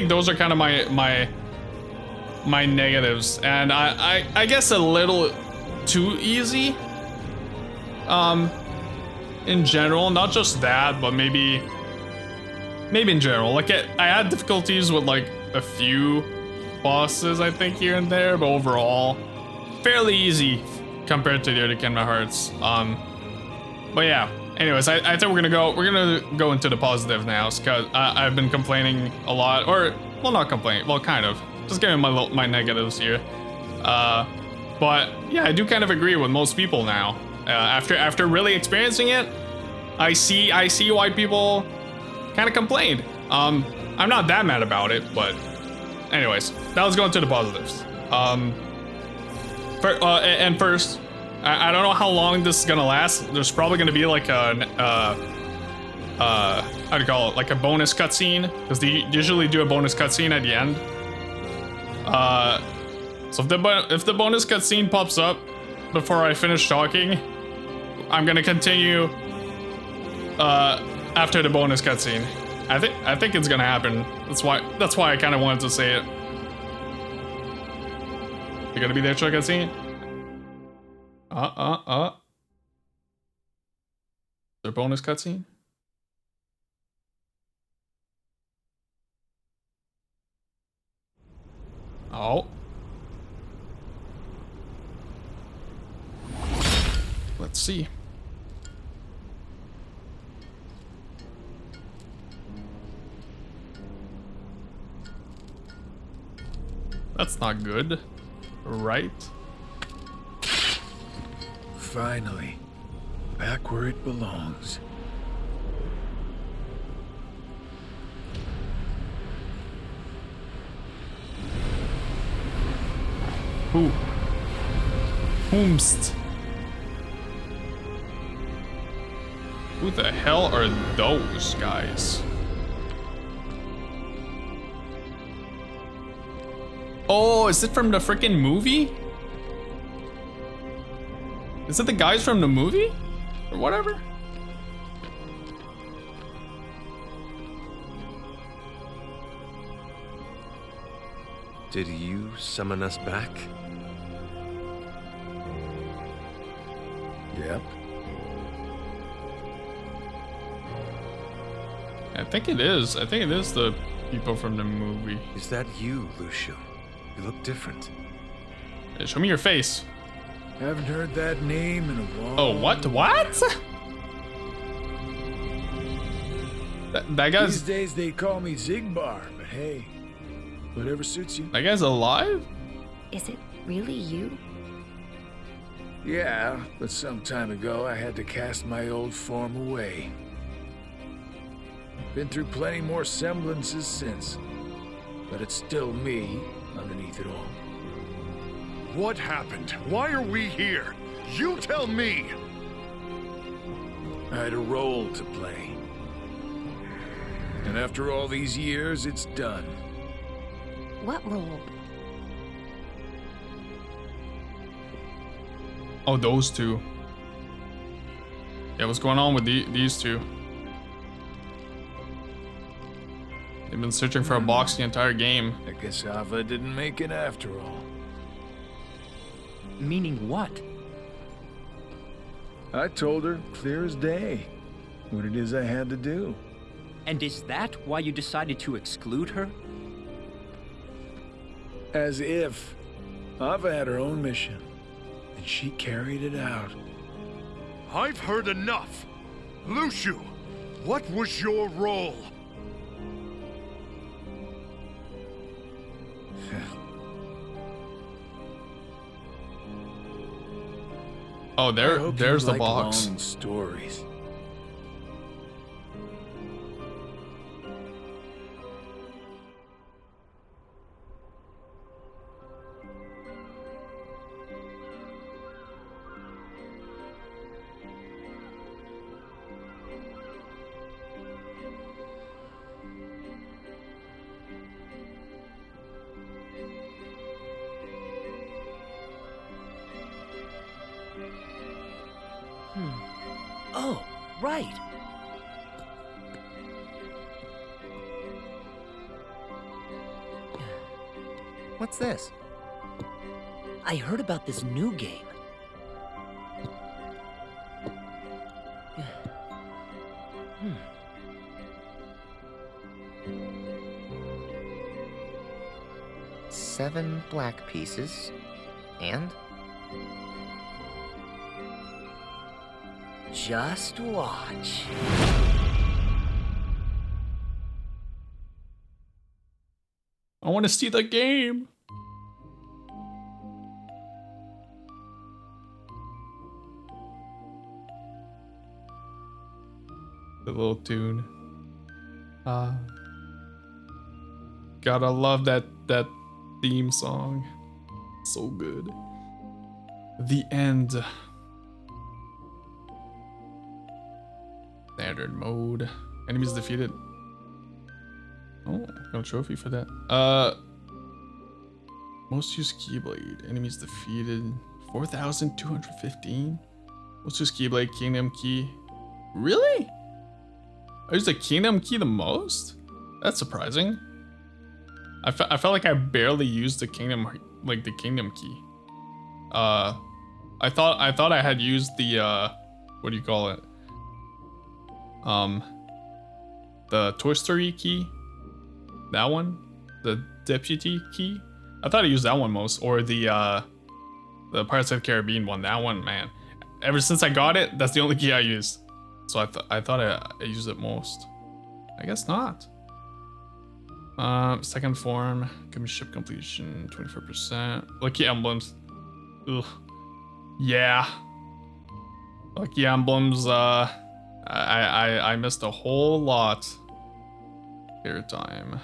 those are kind of my negatives, and I guess a little too easy. In general, not just that, but maybe in general. Like I had difficulties with like a few bosses, I think, here and there, but overall, fairly easy compared to the other Kingdom Hearts. But yeah. Anyways, I think we're gonna go into the positive now, because I've been complaining a lot, or well, not complaining, well, kind of, just giving my negatives here. But yeah, I do kind of agree with most people now. After really experiencing it, I see why people kind of complained. I'm not that mad about it, but anyways, now let's go into the positives. First, I don't know how long this is gonna last. There's probably gonna be like a how do you call it? Like a bonus cutscene, because they usually do a bonus cutscene at the end. So if the bonus cutscene pops up before I finish talking, I'm gonna continue after the bonus cutscene. I think it's gonna happen. That's why I kind of wanted to say it. You gonna be there, extra cutscene? Their bonus cutscene? Oh. Let's see. That's not good, right? Finally, back where it belongs. Whomst? Who the hell are those guys? Oh, is it from the freaking movie? Is it the guys from the movie? Or whatever? Did you summon us back? Yep. I think it is. I think it is the people from the movie. Is that you, Lucio? You look different. Hey, show me your face. Haven't heard that name in a while. Oh, what? What? That guy's... These days they call me Zigbar, but hey, whatever suits you. That guy's alive? Is it really you? Yeah, but some time ago I had to cast my old form away. Been through plenty more semblances since, but it's still me underneath it all. What happened? Why are we here? You tell me! I had a role to play. And after all these years, it's done. What role? Oh, those two. Yeah, what's going on with these two? They've been searching for a box the entire game. I guess Ava didn't make it after all. Meaning what? I told her, clear as day, what it is I had to do. And is that why you decided to exclude her? As if. Ava had her own mission, and she carried it out. I've heard enough! Lucio, what was your role? Oh, there's the box. Long stories. Oh, right. What's this? I heard about this new game. Hmm. 7 black pieces. And? Just watch. I want to see the game. The little tune. Gotta love that theme song. So good. The end. Standard mode. Enemies defeated. Oh, got a trophy for that. Most used Keyblade. Enemies defeated. 4,215. Most used Keyblade. Kingdom Key. Really? I used the Kingdom Key the most? That's surprising. I felt like I barely used the Kingdom, like the Kingdom Key. I thought I had used the what do you call it? The Toy Story key. That one, the Deputy key. I thought I used that one most, or the Pirates of the Caribbean one. That one, man. Ever since I got it, that's the only key I used. So I thought I used it most. I guess not. Second form, give me ship completion, 24%. Lucky emblems. Ugh. Yeah. Lucky emblems. I missed a whole lot. Air time.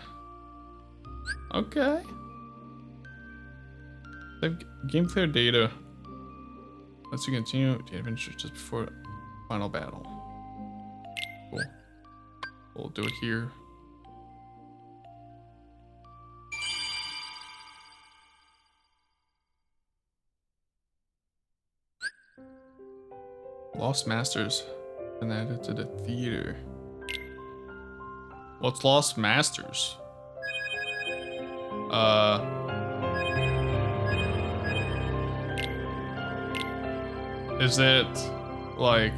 Okay. Game clear data. Let's continue the adventure just before final battle. Cool. We'll do it here. Lost Masters and added to the theater. What's Lost Masters? Is it like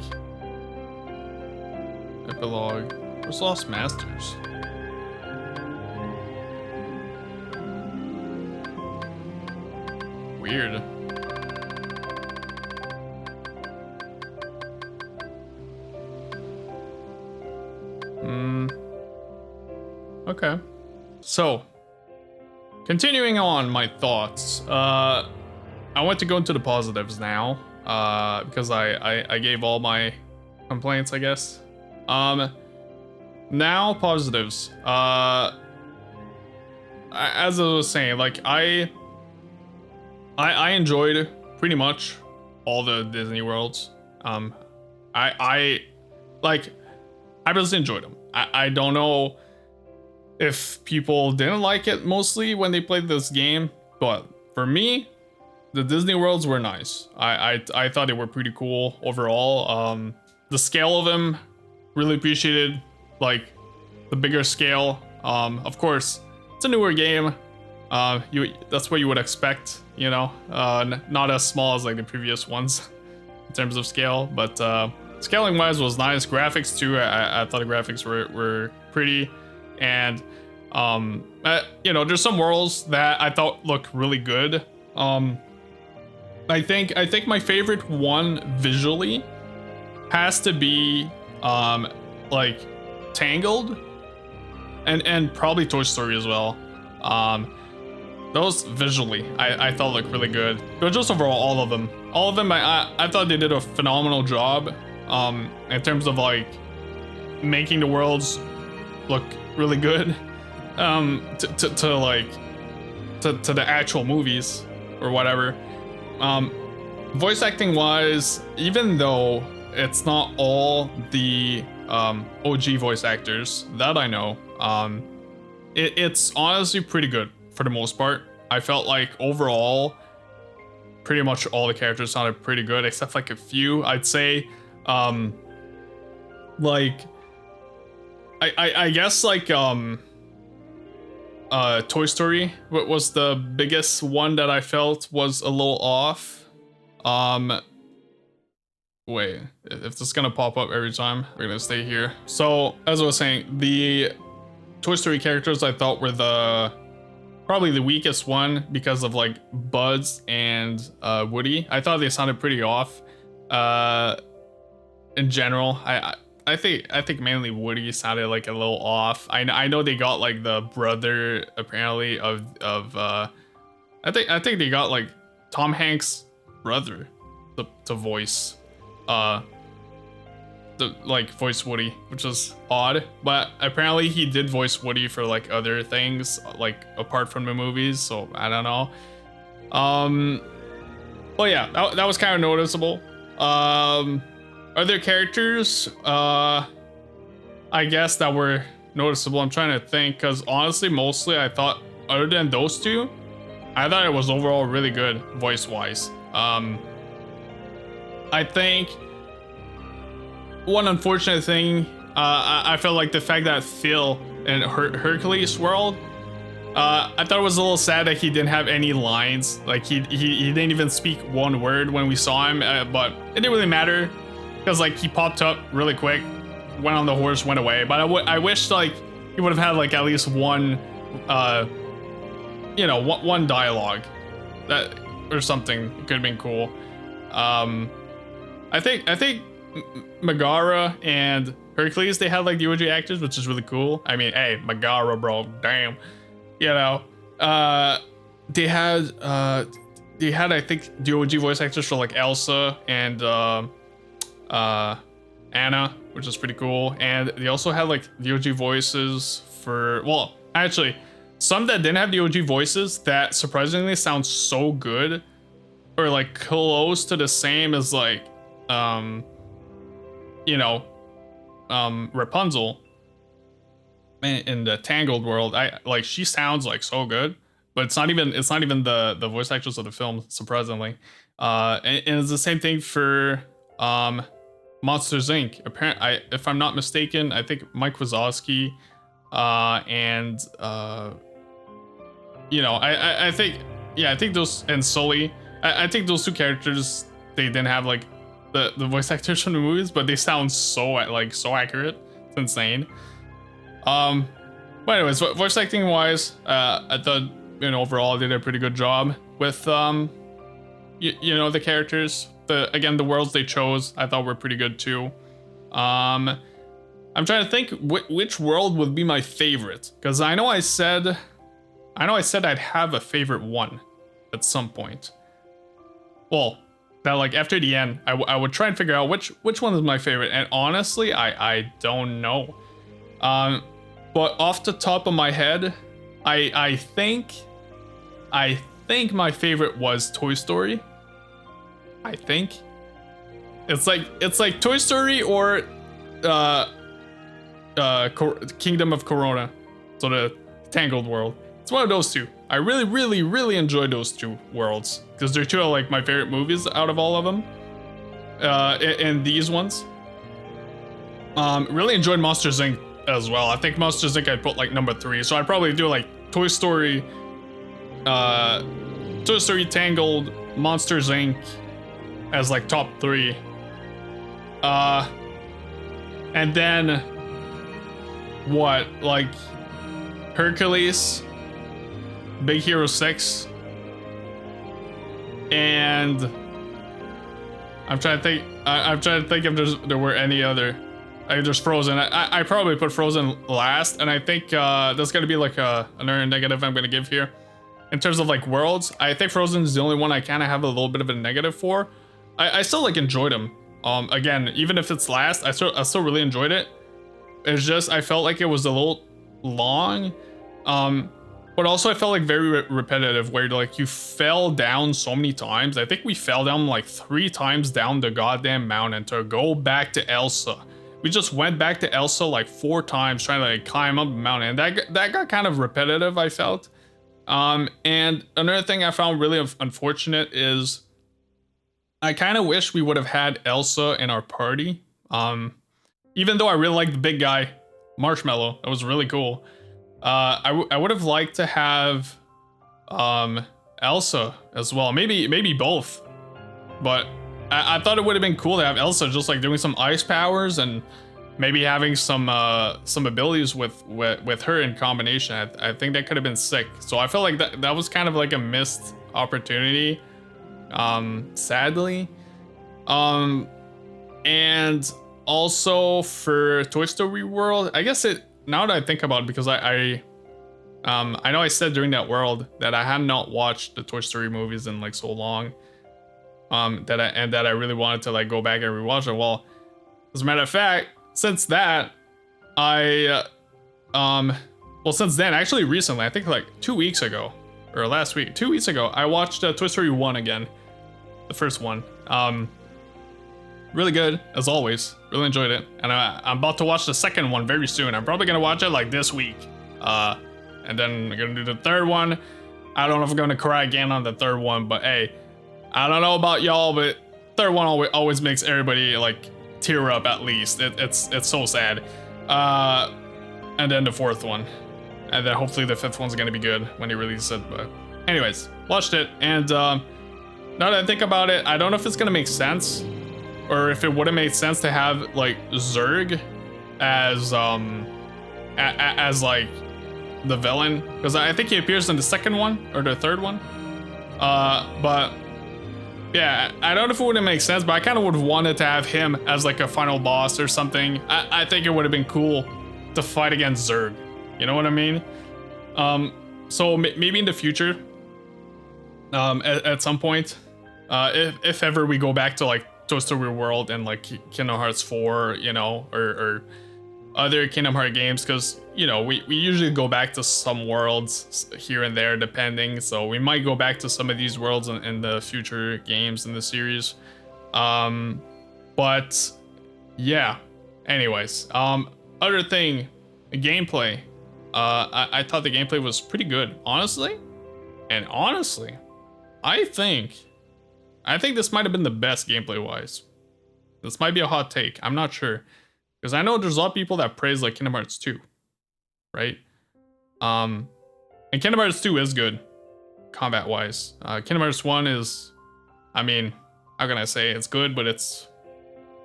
epilogue? What's Lost Masters? Weird. Okay. So, continuing on my thoughts. I want to go into the positives now. Because I gave all my complaints, I guess. Now positives. As I was saying, like I enjoyed pretty much all the Disney worlds. I just enjoyed them. I don't know if people didn't like it mostly when they played this game, but for me, the Disney worlds were nice. I thought they were pretty cool overall. The scale of them, really appreciated, like the bigger scale. Of course, it's a newer game. That's what you would expect, you know. Not as small as like the previous ones in terms of scale, but scaling wise was nice. Graphics too. I thought the graphics were pretty, and you know, there's some worlds that I thought looked really good. I think my favorite one visually has to be like Tangled and probably Toy Story as well. Those visually I thought looked really good. But just overall all of them I thought they did a phenomenal job in terms of like making the worlds look really good to the actual movies or whatever. Voice acting wise, even though it's not all the OG voice actors that I know, it's honestly pretty good for the most part. I felt like overall pretty much all the characters sounded pretty good except like a few. I'd say like I guess like Toy Story was the biggest one that I felt was a little off. Wait, if this is gonna pop up every time, we're gonna stay here. So as I was saying, the Toy Story characters I thought were probably the weakest one because of like Buzz and Woody. I thought they sounded pretty off. In general, I think mainly Woody sounded like a little off. I know they got like the brother apparently of I think they got like Tom Hanks' brother to voice voice Woody, which is odd, but apparently he did voice Woody for like other things like apart from the movies, so I don't know. Well, yeah, that was kind of noticeable. Other characters I guess that were noticeable, I'm trying to think, because honestly mostly I thought, other than those two, I thought it was overall really good voice wise. I think one unfortunate thing, I felt like the fact that Phil in Hercules World, I thought it was a little sad that he didn't have any lines. Like he didn't even speak one word when we saw him, but it didn't really matter because like he popped up really quick, went on the horse, went away. But I wish like he would have had like at least one, one dialogue that or something. It could have been cool. I think Megara and Hercules, they had like the OG actors, which is really cool. I mean, hey, Megara, bro, damn. You know, they had I think the OG voice actors for like Elsa and Anna, which is pretty cool. And they also had like the OG voices for, well, actually, some that didn't have the OG voices that surprisingly sound so good, or like close to the same as like Rapunzel in the Tangled world. She sounds like so good, but it's not even the voice actors of the film, surprisingly. And it's the same thing for Monsters Inc. Apparently, if I'm not mistaken, I think Mike Wazowski and I think those, and Sully, I think those two characters, they didn't have like the voice actors from the movies, but they sound so accurate. It's insane. But anyways, voice acting wise, I thought overall they did a pretty good job with the characters. The worlds they chose I thought were pretty good too. I'm trying to think which world would be my favorite, because I know I said I'd have a favorite one at some point. Well, that like after the end, I would try and figure out which one is my favorite, and honestly, I don't know. But off the top of my head, I think my favorite was Toy Story. I think it's like Toy Story or Kingdom of Corona, so the Tangled world. It's one of those two. I really, really, really enjoyed those two worlds because they're two of like my favorite movies out of all of them. And these ones. Really enjoyed Monsters Inc. as well. I think Monsters Inc. I'd put like number 3. So I'd probably do like Toy Story, Tangled, Monsters Inc. as like top 3. And then what? Like Hercules, Big Hero 6, and I'm trying to think if there were any other. There's Frozen. I probably put Frozen last, and I think that's gonna be like another negative I'm gonna give here. In terms of like worlds, I think Frozen is the only one I kind of have a little bit of a negative for. I still like enjoyed them. Again, even if it's last, I still really enjoyed it. It's just I felt like it was a little long. But also I felt like very repetitive, where like you fell down so many times. I think we fell down like 3 times down the goddamn mountain to go back to Elsa. We just went back to Elsa like 4 times trying to like climb up the mountain. And that got kind of repetitive, I felt. And another thing I found really unfortunate is I kind of wish we would have had Elsa in our party. Even though I really like the big guy, Marshmallow, that was really cool. I would have liked to have Elsa as well. Maybe both. But I thought it would have been cool to have Elsa just like doing some ice powers and maybe having some abilities with her in combination. I think that could have been sick. So I felt like that was kind of like a missed opportunity, sadly. And also for Toy Story World, I guess now that I think about it, because I know I said during that world that I had not watched the Toy Story movies in like so long, that I really wanted to like go back and rewatch it. Well, as a matter of fact, since that, since then, actually recently, I think like 2 weeks ago or last week, 2 weeks ago, I watched Toy Story 1 again, the first one. Really good, as always. Really enjoyed it. And I'm about to watch the second one very soon. I'm probably gonna watch it like this week. And then I'm gonna do the third one. I don't know if I'm gonna cry again on the third one, but hey, I don't know about y'all, but third one always makes everybody like tear up at least. It's so sad. And then the fourth one. And then hopefully the fifth one's gonna be good when they release it. But anyways, watched it, and now that I think about it, I don't know if it's gonna make sense, or if it would have made sense to have like Zurg as like the villain, because I think he appears in the second one or the third one. But yeah, I don't know if it would have made sense, but I kind of would have wanted to have him as like a final boss or something. I think it would have been cool to fight against Zurg. You know what I mean? So maybe in the future, at some point, if ever we go back to like Toy Story World and like Kingdom Hearts 4, you know, or other Kingdom Hearts games, because you know we usually go back to some worlds here and there depending, so we might go back to some of these worlds in the future games in the series. But yeah, anyways, other thing, gameplay. I thought the gameplay was pretty good, honestly. And honestly, I think this might have been the best gameplay wise. This might be a hot take, I'm not sure, because I know there's a lot of people that praise like Kingdom Hearts 2, right? And Kingdom Hearts 2 is good, combat wise. Kingdom Hearts 1 is, I mean, how can I say it's good, but it's,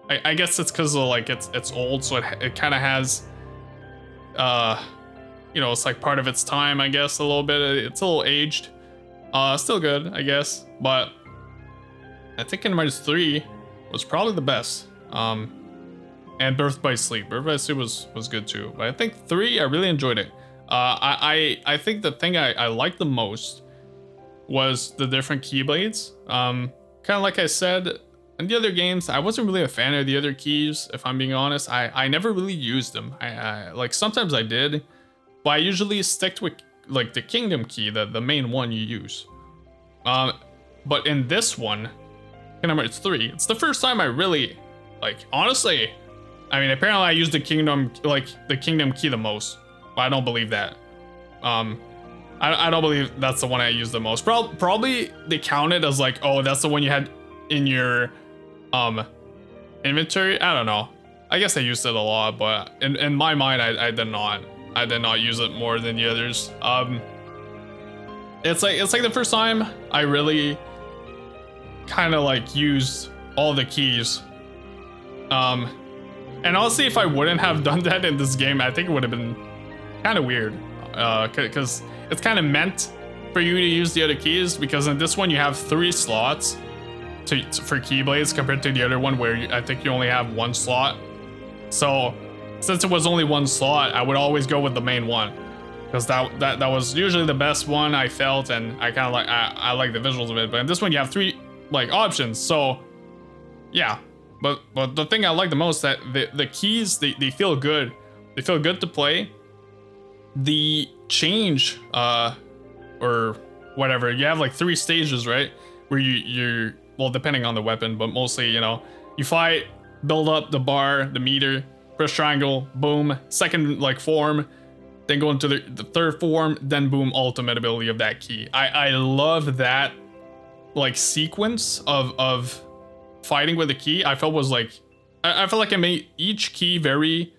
I guess it's because of like it's old, so it kind of has, you know, it's like part of its time, I guess, a little bit. It's a little aged. Still good, I guess, but I think Kingdom Hearts 3 was probably the best. And Birth by Sleep. Birth by Sleep was good too. But I think 3, I really enjoyed it. I think the thing I liked the most was the different keyblades. Kind of like I said in the other games, I wasn't really a fan of the other keys, if I'm being honest. I never really used them. I like sometimes I did, but I usually stick with like the Kingdom key, the main one you use. But in this one, Kingdom Hearts 3, it's the first time I really, like, honestly, I mean, apparently I used the Kingdom key the most, but I don't believe that. I don't believe that's the one I used the most. Probably they count it as like, oh, that's the one you had in your inventory. I don't know. I guess I used it a lot, but in my mind, I did not. I did not use it more than the others. It's like the first time I really kind of like used all the keys. And honestly, if I wouldn't have done that in this game, I think it would have been kind of weird. Because it's kind of meant for you to use the other keys, because in this one you have 3 slots for keyblades compared to the other one where I think you only have 1 slot. So since it was only 1 slot, I would always go with the main one, because that was usually the best one I felt, and I kind of like I like the visuals of it. But in this one you have 3 like options, so yeah. But the thing I like the most, that the keys, they feel good. They feel good to play. The change, or whatever, you have like 3 stages, right? Where you're, well, depending on the weapon, but mostly, you know, you fight, build up the bar, the meter, press triangle, boom, second like form, then go into the third form, then boom, ultimate ability of that key. I love that like sequence of fighting with the key. I felt was like, I feel like I made each key very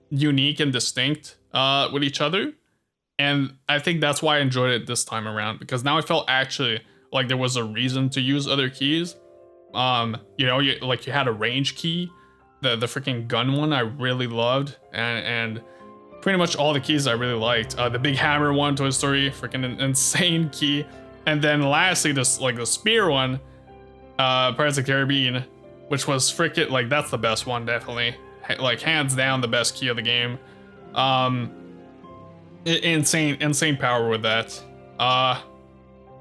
unique and distinct with each other. And I think that's why I enjoyed it this time around, because now I felt actually like there was a reason to use other keys. You know, you had a range key, the freaking gun one I really loved, and pretty much all the keys I really liked. The big hammer one, Toy Story, freaking insane key. And then lastly, this like the spear one, Pirates of the Caribbean, which was freaking like that's the best one, definitely, like hands down the best key of the game. Insane power with that.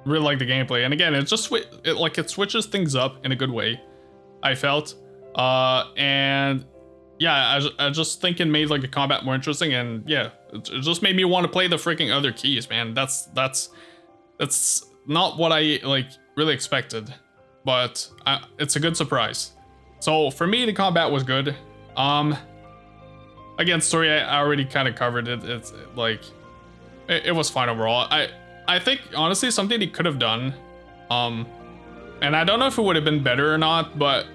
Really like the gameplay, and again, it just it switches things up in a good way, I felt. And yeah, I just think it made like the combat more interesting, and yeah, it just made me want to play the freaking other keys, man. That's not what I like really expected, but it's a good surprise. So for me, the combat was good. Again, story I already kind of covered it. It's like it was fine overall. I think honestly something he could have done, and I don't know if it would have been better or not, but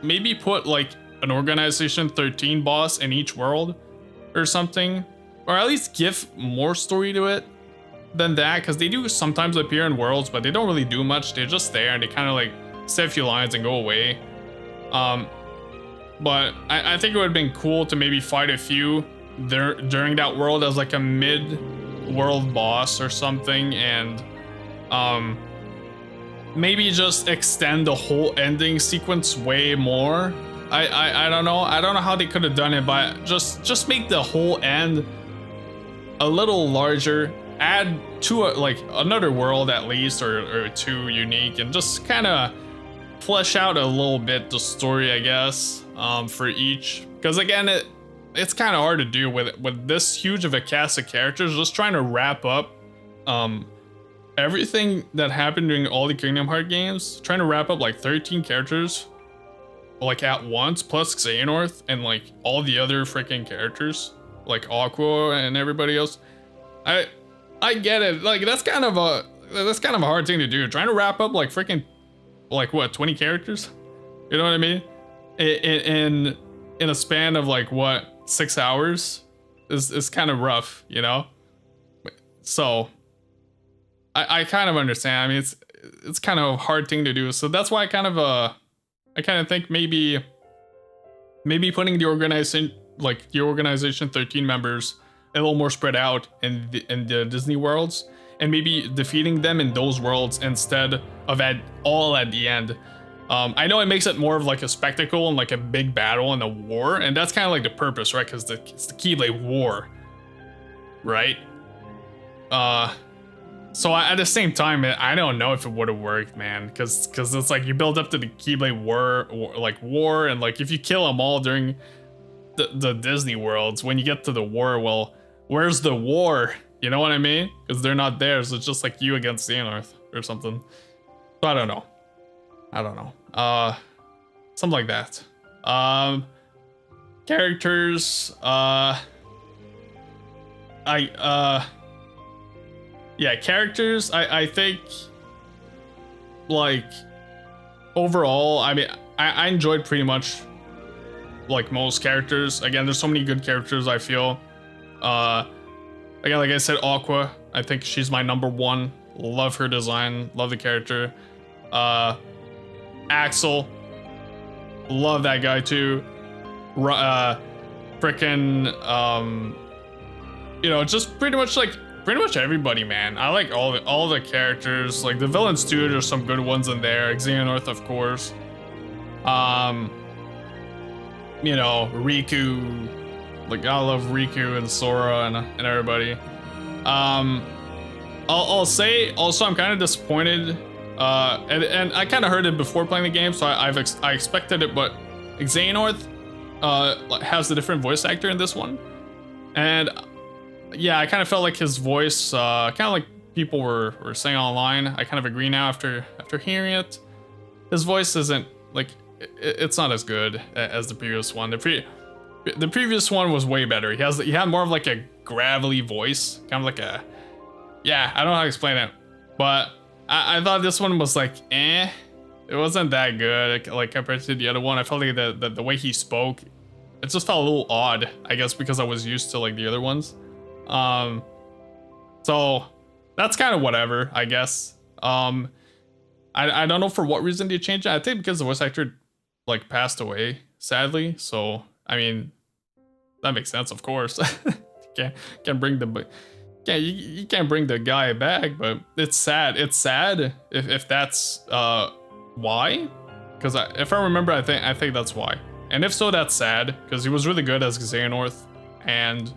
maybe put like an Organization 13 boss in each world or something, or at least give more story to it than that, because they do sometimes appear in worlds, but they don't really do much. They're just there and they kind of like say a few lines and go away. But I think it would have been cool to maybe fight a few there during that world as like a mid-world boss or something, and maybe just extend the whole ending sequence way more. I don't know. I don't know how they could have done it, but just make the whole end a little larger. Add to like another world at least, or two unique, and just kind of flesh out a little bit the story, I guess, for each. Because again, it's kind of hard to do with this huge of a cast of characters. Just trying to wrap up everything that happened during all the Kingdom Hearts games. Trying to wrap up like 13 characters like at once, plus Xehanort and like all the other freaking characters like Aqua and everybody else. I get it. Like that's kind of a hard thing to do. Trying to wrap up like freaking like what 20 characters, you know what I mean, in a span of like what 6 hours is kind of rough, you know. So I kind of understand. I mean, it's kind of a hard thing to do. So that's why I kind of think maybe putting the organization 13 members a little more spread out in the Disney worlds, and maybe defeating them in those worlds instead of all at the end. I know it makes it more of like a spectacle and like a big battle and a war, and that's kind of like the purpose, right? Because it's the Keyblade War, right? So at the same time, I don't know if it would have worked, man, because it's like you build up to the Keyblade war, and like if you kill them all during the Disney worlds, when you get to the war, well, where's the war? You know what I mean? Because they're not there, so it's just like you against Xehanort or something. So I don't know. Something like that. Characters. Yeah, characters. I think like overall, I mean, I enjoyed pretty much like most characters. Again, there's so many good characters, I feel. Again, like I said, Aqua, I think she's my number one. Love her design, love the character. Axel, love that guy too. Frickin', you know, just pretty much everybody, man. I like all the characters. Like the villains too, there's some good ones in there. Xehanort, of course. You know, Riku. Like I love Riku and Sora and everybody. I'll say also I'm kind of disappointed. And I kind of heard it before playing the game, so I expected it, but Xehanort has a different voice actor in this one, and yeah, I kind of felt like his voice, kind of like people were saying online. I kind of agree now after hearing it. His voice isn't like it's not as good as the previous one. The previous one was way better. He had more of like a gravelly voice, kind of like a, yeah, I don't know how to explain it, but I thought this one was like It wasn't that good, like compared to the other one. I felt like the way he spoke, it just felt a little odd. I guess because I was used to like the other ones. So that's kind of whatever, I guess. I don't know for what reason they changed it. I think because the voice actor like passed away, sadly. So I mean, that makes sense, of course. can't bring the you can't bring the guy back, but it's sad. It's sad if that's why, because if I remember, I think that's why. And if so, that's sad because he was really good as Xehanort, and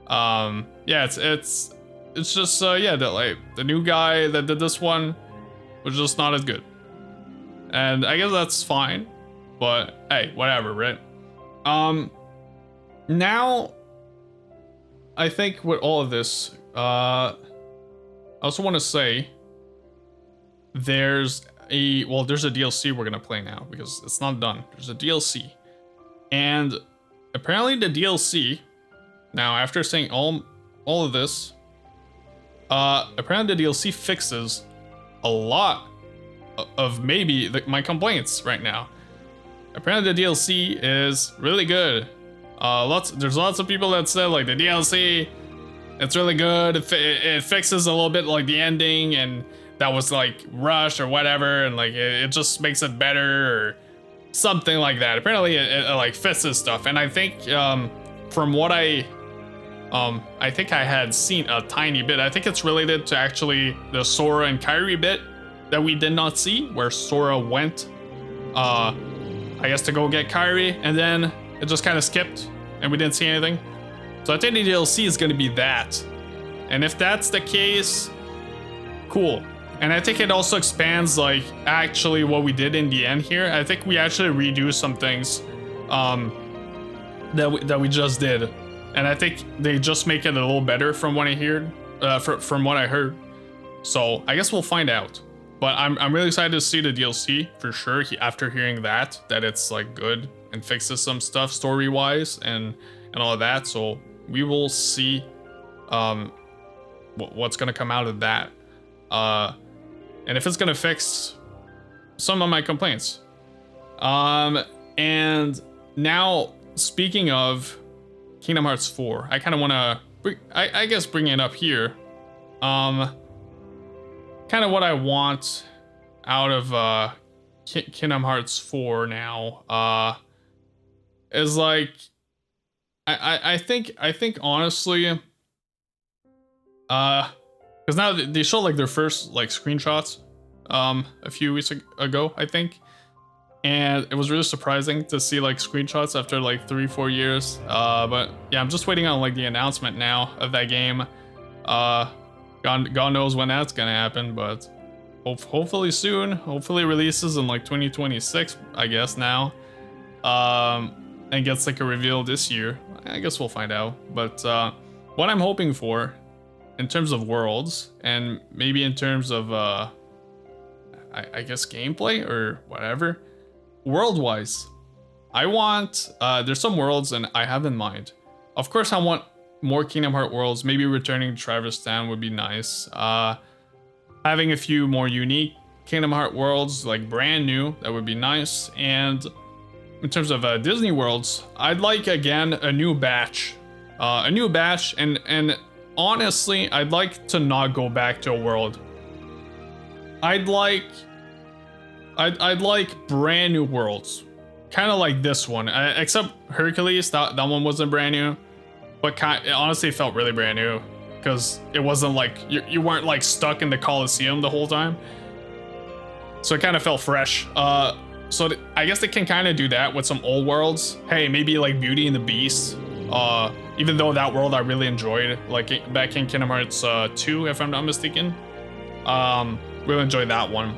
yeah, it's just yeah, that like the new guy that did this one was just not as good, and I guess that's fine. But hey, whatever, right? Now I think with all of this, I also want to say there's a DLC we're gonna play now because it's not done. There's a DLC, and apparently the DLC, now after saying all of this, apparently the DLC fixes a lot of maybe my complaints right now. Apparently the DLC is really good. There's lots of people that said like the DLC, it's really good. It fixes a little bit like the ending, and that was like rushed or whatever, and like it just makes it better or something like that. Apparently it like fixes stuff, and I think from what I think I had seen a tiny bit. I think it's related to actually the Sora and Kyrie bit that we did not see, where Sora went, I guess to go get Kyrie, and then it just kind of skipped and we didn't see anything. So I think the DLC is going to be that. And if that's the case, cool. And I think it also expands like actually what we did in the end here. I think we actually redo some things that we just did. And I think they just make it a little better from what I heard. From what I heard. So I guess we'll find out. But I'm really excited to see the DLC for sure. After hearing that it's like good and fixes some stuff story wise and all of that. So we will see what's gonna come out of that. And if it's gonna fix some of my complaints. And now speaking of Kingdom Hearts 4, I kind of want to, I guess, bring it up here. Kind of what I want out of Kingdom Hearts 4 now is like, I think honestly, because now they showed like their first like screenshots a few weeks ago, I think. And it was really surprising to see like screenshots after like 3-4 years. But yeah, I'm just waiting on like the announcement now of that game. God knows when that's gonna happen, but hopefully soon. Hopefully it releases in like 2026, I guess now. And gets like a reveal this year. I guess we'll find out. But what I'm hoping for in terms of worlds and maybe in terms of I guess gameplay or whatever. World-wise, I want, there's some worlds and I have in mind. Of course, I want more Kingdom Hearts worlds. Maybe returning to Traverse Town would be nice. Having a few more unique Kingdom Hearts worlds, like brand new, that would be nice. And in terms of Disney worlds, I'd like, again, a new batch. And honestly, I'd like to not go back to a world. I'd like brand new worlds, kind of like this one, except Hercules. That one wasn't brand new, but it honestly felt really brand new because it wasn't like you weren't like stuck in the Colosseum the whole time. So it kind of felt fresh. So I guess they can kind of do that with some old worlds. Hey, maybe like Beauty and the Beast. Even though that world I really enjoyed, like back in Kingdom Hearts 2, if I'm not mistaken. Really enjoyed that one.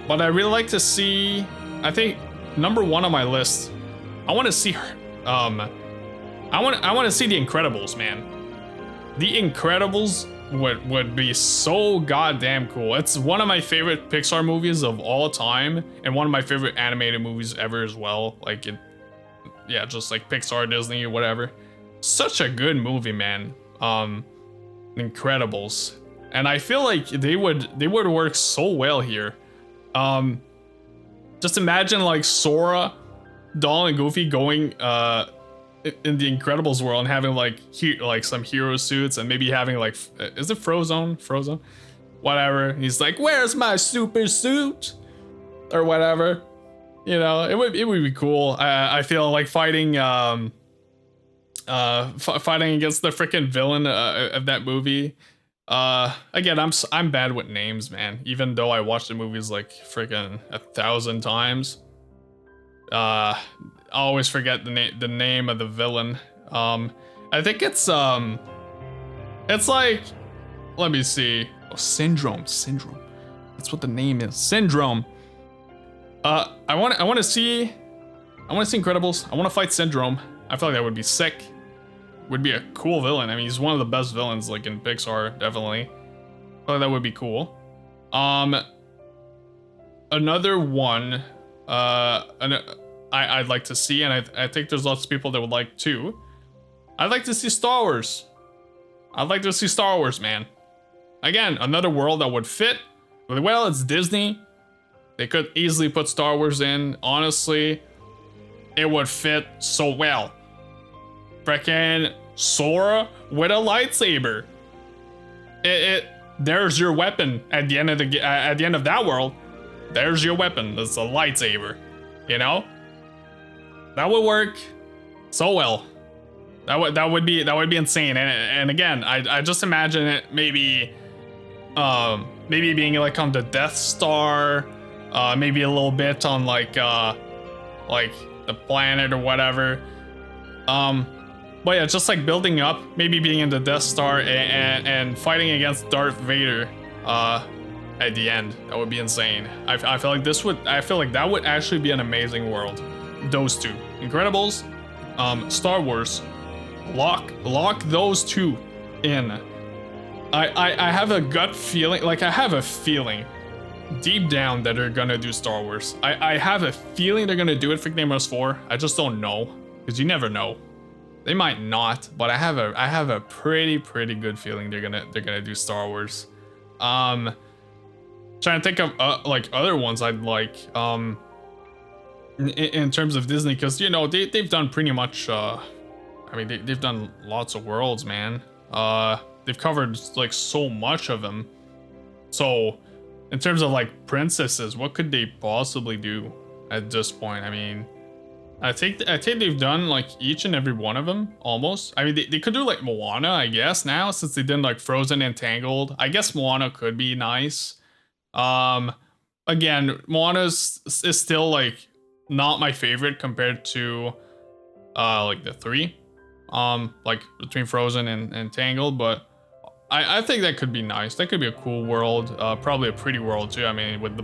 But I really like to see, I think number one on my list, I want to see her. I want to see The Incredibles, man. The Incredibles would be so goddamn cool. It's one of my favorite Pixar movies of all time, and one of my favorite animated movies ever as well. Like yeah, just like Pixar, Disney, or whatever. Such a good movie, man. Incredibles, and I feel like they would work so well here. Just imagine like Sora, Donald, and Goofy going in the Incredibles world and having like some hero suits and maybe having like, is it Frozone? Whatever. He's like, where's my super suit? Or whatever. You know, it would be cool. I feel like fighting fighting against the freaking villain of that movie. Again, I'm bad with names, man. Even though I watched the movies like freaking 1,000 times. I always forget the name of the villain. I think it's like, let me see. Oh, Syndrome. That's what the name is. Syndrome. I want to see Incredibles. I want to fight Syndrome. I feel like that would be sick. Would be a cool villain. I mean, he's one of the best villains like in Pixar, definitely. I feel like that would be cool. Another one I'd like to see, and I think there's lots of people that would like too. I'd like to see Star Wars. I'd like to see Star Wars, man. Again, another world that would fit. Well, it's Disney. They could easily put Star Wars in. Honestly, it would fit so well. Freaking Sora with a lightsaber. There's your weapon at the end of that world. There's your weapon. It's a lightsaber. You know? That would work so well. That would be insane. And again, I just imagine it maybe being like on the Death Star, maybe a little bit on like the planet or whatever. But yeah, just like building up, maybe being in the Death Star and fighting against Darth Vader at the end. That would be insane. I feel like that would actually be an amazing world. Those two, Incredibles, Star Wars, lock those two in. I have a gut feeling, like I have a feeling deep down that they're gonna do Star Wars. I have a feeling they're gonna do it for Kingdom Hearts 4. I just don't know, because you never know. They might not, but I have a pretty good feeling they're gonna do Star Wars. Trying to think of like other ones I'd like in terms of Disney, because you know they've done pretty much. I mean they've done lots of worlds, man. They've covered like so much of them. So in terms of like princesses, what could they possibly do at this point? I mean, I think they've done like each and every one of them almost. I mean, they could do like Moana, I guess, now, since they did like Frozen and Tangled. I guess Moana could be nice. Again, Moana is still like not my favorite compared to like the three, like between Frozen and Tangled, but I think that could be nice. That could be a cool world, probably a pretty world too. I mean, with the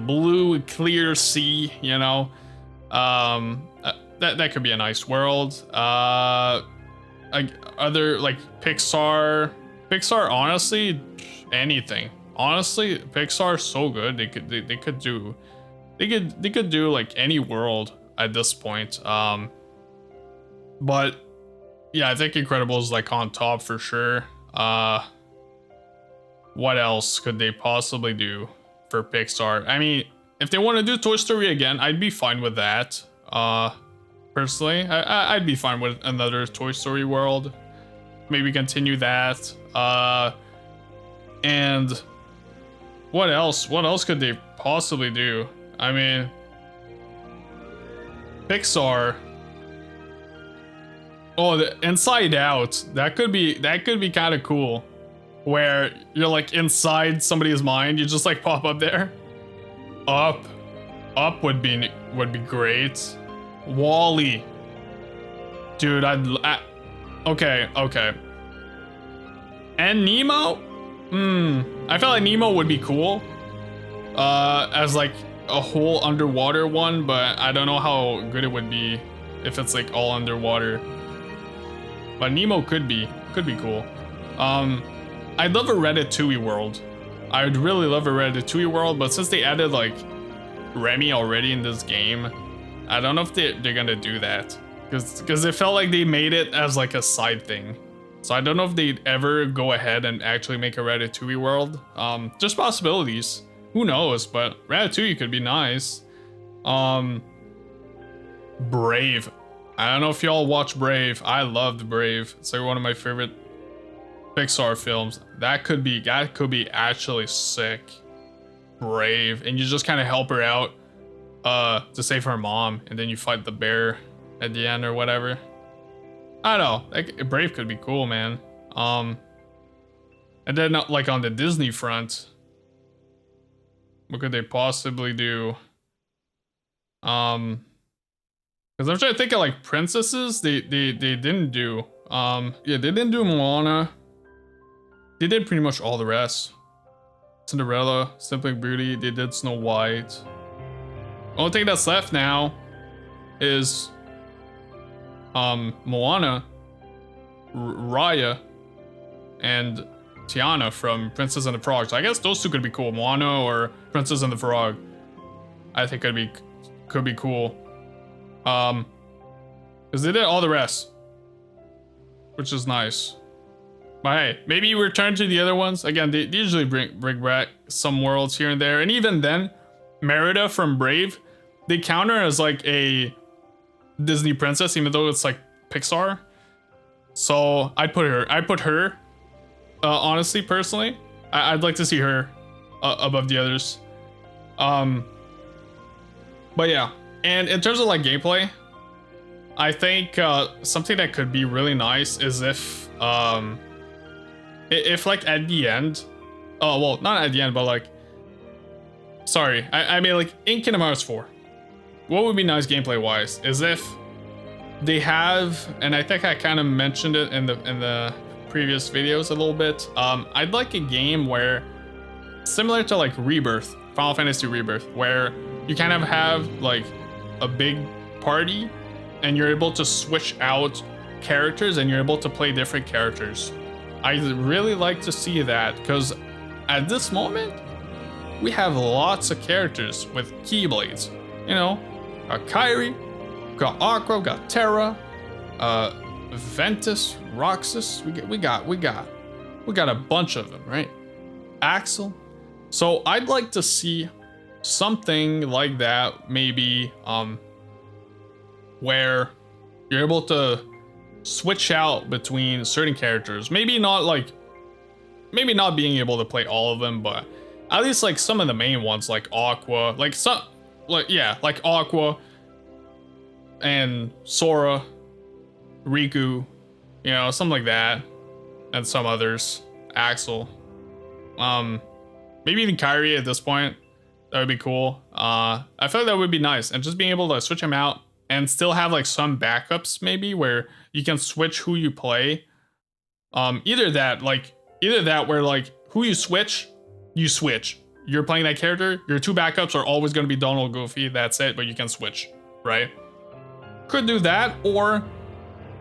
blue clear sea, you know. That could be a nice world. Like other like Pixar, honestly, anything. Honestly, Pixar is so good. They could do like any world at this point. But yeah, I think Incredibles is like on top for sure. What else could they possibly do for Pixar? I mean, if they want to do Toy Story again, I'd be fine with that. Personally, I'd be fine with another Toy Story world. Maybe continue that. And what else? What else could they possibly do? I mean, Pixar. Oh, the Inside Out. That could be kind of cool, where you're like inside somebody's mind. You just like pop up there. Up would be great. Wall-E, dude. Okay. And Nemo. I feel like Nemo would be cool. As like a whole underwater one, but I don't know how good it would be if it's like all underwater. But Nemo could be cool. I'd love a Ratatouille world. I would really love a Ratatouille world, but since they added like Remy already in this game, I don't know if they're gonna do that, because it felt like they made it as like a side thing. So I don't know if they'd ever go ahead and actually make a Ratatouille world. Just possibilities. who knows? But Ratatouille could be nice. Brave. I don't know if y'all watch Brave. I loved Brave. It's like one of my favorite Pixar films. That could be actually sick. Brave, and you just kind of help her out to save her mom, and then you fight the bear at the end or whatever. I don't know. Like, Brave could be cool, man. And then like on the Disney front, what could they possibly do? Because I'm trying to think of like princesses. They didn't do. Yeah, they didn't do Moana. They did pretty much all the rest. Cinderella, Sleeping Beauty. They did Snow White. Only thing that's left now is Moana, Raya, and Tiana from Princess and the Frog. So I guess those two could be cool. Moana or Princess and the Frog. I think could be cool. Because they did all the rest, which is nice. But hey, maybe you return to the other ones. Again, they usually bring back some worlds here and there. And even then, Merida from Brave, they count her as like a Disney princess, even though it's like Pixar. So I'd put her, honestly, personally, I'd like to see her above the others. But yeah, and in terms of like gameplay, I think something that could be really nice is if like at the end, oh well, not at the end, but like, sorry, I mean like in Kingdom Hearts 4, what would be nice gameplay wise is if they have, and I think I kind of mentioned it in the previous videos a little bit. I'd like a game where, similar to like Rebirth, Final Fantasy Rebirth, where you kind of have like a big party and you're able to switch out characters and you're able to play different characters. I really like to see that, because at this moment we have lots of characters with Keyblades. You know, got Kairi, got Aqua, got Terra, Ventus, Roxas. We got a bunch of them, right? Axel. So I'd like to see something like that, maybe where you're able to switch out between certain characters. Maybe not being able to play all of them, but at least like some of the main ones, like Aqua, like Aqua and Sora, Riku, you know, something like that, and some others, Axel, maybe even Kairi at this point. That would be cool. I feel like that would be nice, and just being able to switch them out and still have like some backups, maybe where you can switch who you play. Either that where like who you switch. You're playing that character. Your two backups are always going to be Donald, Goofy. That's it, but you can switch, right? Could do that, or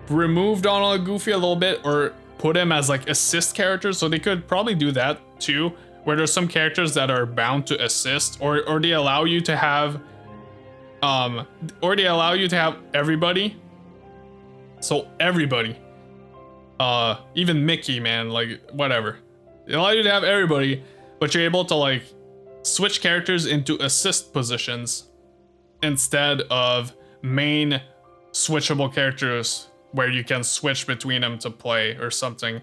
remove Donald and Goofy a little bit, or put him as like assist characters. So they could probably do that too, where there's some characters that are bound to assist, or they allow you to have everybody. So everybody, even Mickey, man, like whatever. They allow you to have everybody, but you're able to like switch characters into assist positions instead of main switchable characters where you can switch between them to play or something.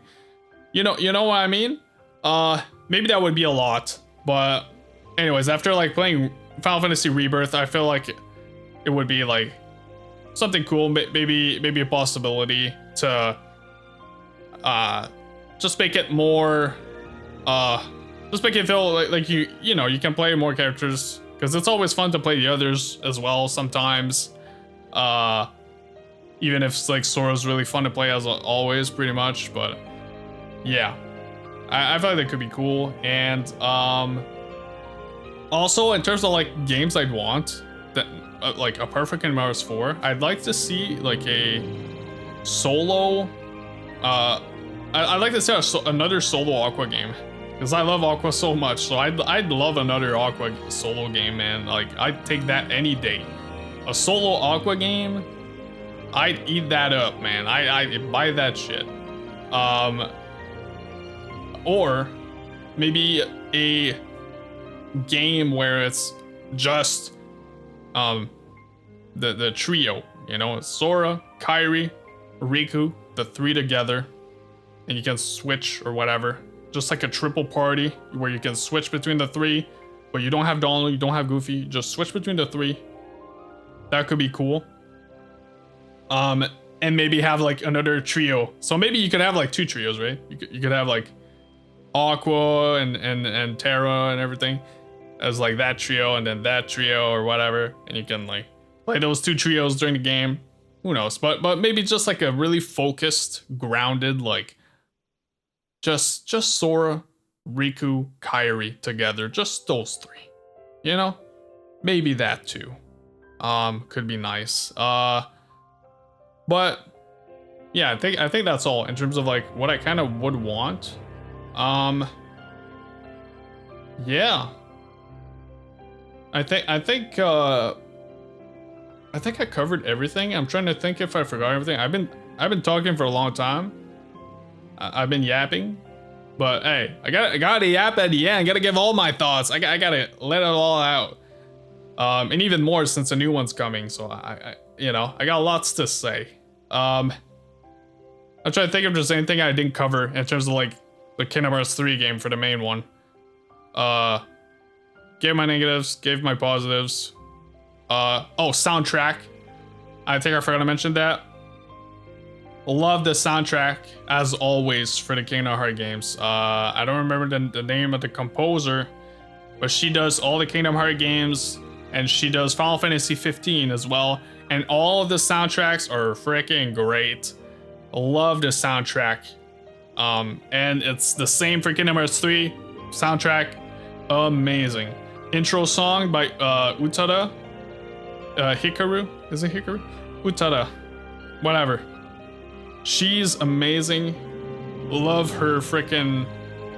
You know what I mean? Maybe that would be a lot, but anyways, after like playing Final Fantasy Rebirth, I feel like it would be like something cool, maybe a possibility to just make it more just make it feel like you know, you can play more characters, because it's always fun to play the others as well sometimes, even if like Sora's really fun to play as always pretty much. But yeah, I feel like that could be cool. And also in terms of like games I'd want that like apart Kingdom Hearts 4, I'd like to see like a solo I'd like to see another solo Aqua game, because I love Aqua so much. So I'd love another Aqua solo game, man. Like I'd take that any day. A solo Aqua game, I'd eat that up, man. I'd buy that shit. Or maybe game where it's just the trio, you know, it's Sora, Kairi, Riku, the three together, and you can switch or whatever, just like a triple party where you can switch between the three, but you don't have Donald, you don't have Goofy, you just switch between the three. That could be cool. And maybe have like another trio. So maybe you could have like two trios, right? You could have like Aqua and Terra and everything as like that trio, and then that trio or whatever, and you can like play those two trios during the game. Who knows? But maybe just like a really focused, grounded, like just Sora, Riku, Kairi together, just those three. You know? Maybe that too. Could be nice. But yeah, I think that's all in terms of like what I kind of would want. Yeah. I think I covered everything. I'm trying to think if I forgot everything. I've been talking for a long time. I've been yapping, but hey, I gotta yap at the end. Gotta give all my thoughts. I gotta let it all out. And even more since a new one's coming. So I got lots to say. I'm trying to think of just anything I didn't cover in terms of like the Kingdom Hearts 3 game for the main one. Gave my negatives, gave my positives. Soundtrack. I think I forgot to mention that. Love the soundtrack as always for the Kingdom Hearts games. I don't remember the name of the composer, but she does all the Kingdom Hearts games, and she does Final Fantasy 15 as well. And all of the soundtracks are freaking great. Love the soundtrack. And it's the same for Kingdom Hearts 3 soundtrack. Amazing. Intro song by Utada. Hikaru? Is it Hikaru? Utada. Whatever. She's amazing. Love her freaking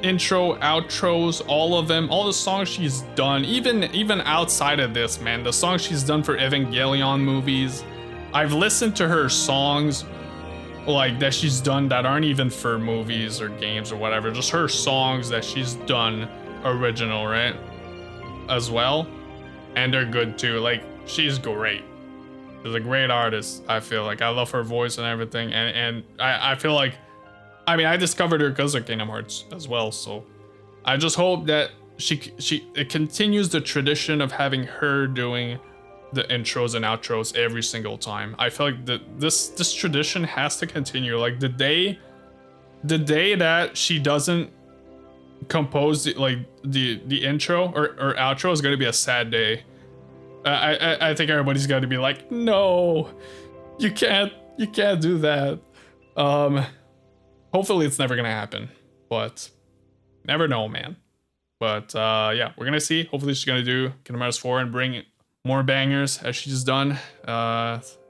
intro, outros, all of them, all the songs she's done, even outside of this, man, the songs she's done for Evangelion movies. I've listened to her songs like that she's done that aren't even for movies or games or whatever, just her songs that she's done original, right? As well. And they're good too. Like, she's great. She's a great artist, I feel like. I love her voice and everything, and I feel like, I mean, I discovered her because of Kingdom Hearts as well, so I just hope that it continues the tradition of having her doing the intros and outros every single time. I feel like this tradition has to continue. Like the day that she doesn't compose the intro or outro is going to be a sad day. I think everybody's got to be like, no, you can't do that. Hopefully it's never gonna happen, but never know, man. But yeah, we're gonna see. Hopefully she's gonna do Kingdom Hearts 4 and bring more bangers as she's done.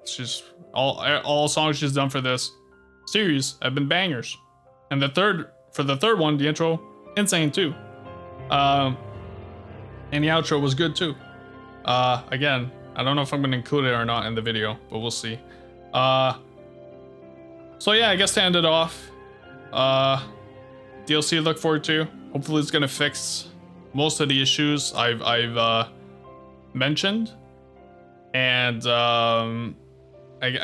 She's all songs she's done for this series have been bangers, and the third one, the intro, insane too. And the outro was good too. Again, I don't know if I'm gonna include it or not in the video, but we'll see. So yeah, I guess to end it off, DLC to look forward to. Hopefully it's gonna fix most of the issues I've mentioned, and I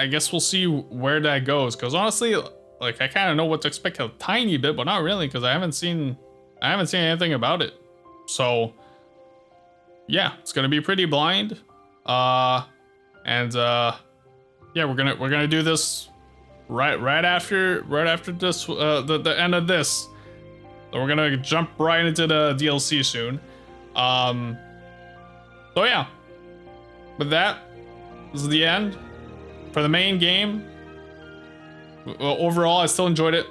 guess we'll see where that goes, because honestly, like, I kind of know what to expect a tiny bit, but not really, because I haven't seen anything about it. So yeah, it's gonna be pretty blind. Yeah, we're gonna do this right after this, the end of this. So we're gonna jump right into the DLC soon. So yeah, with that, this is the end for the main game. Overall, I still enjoyed it,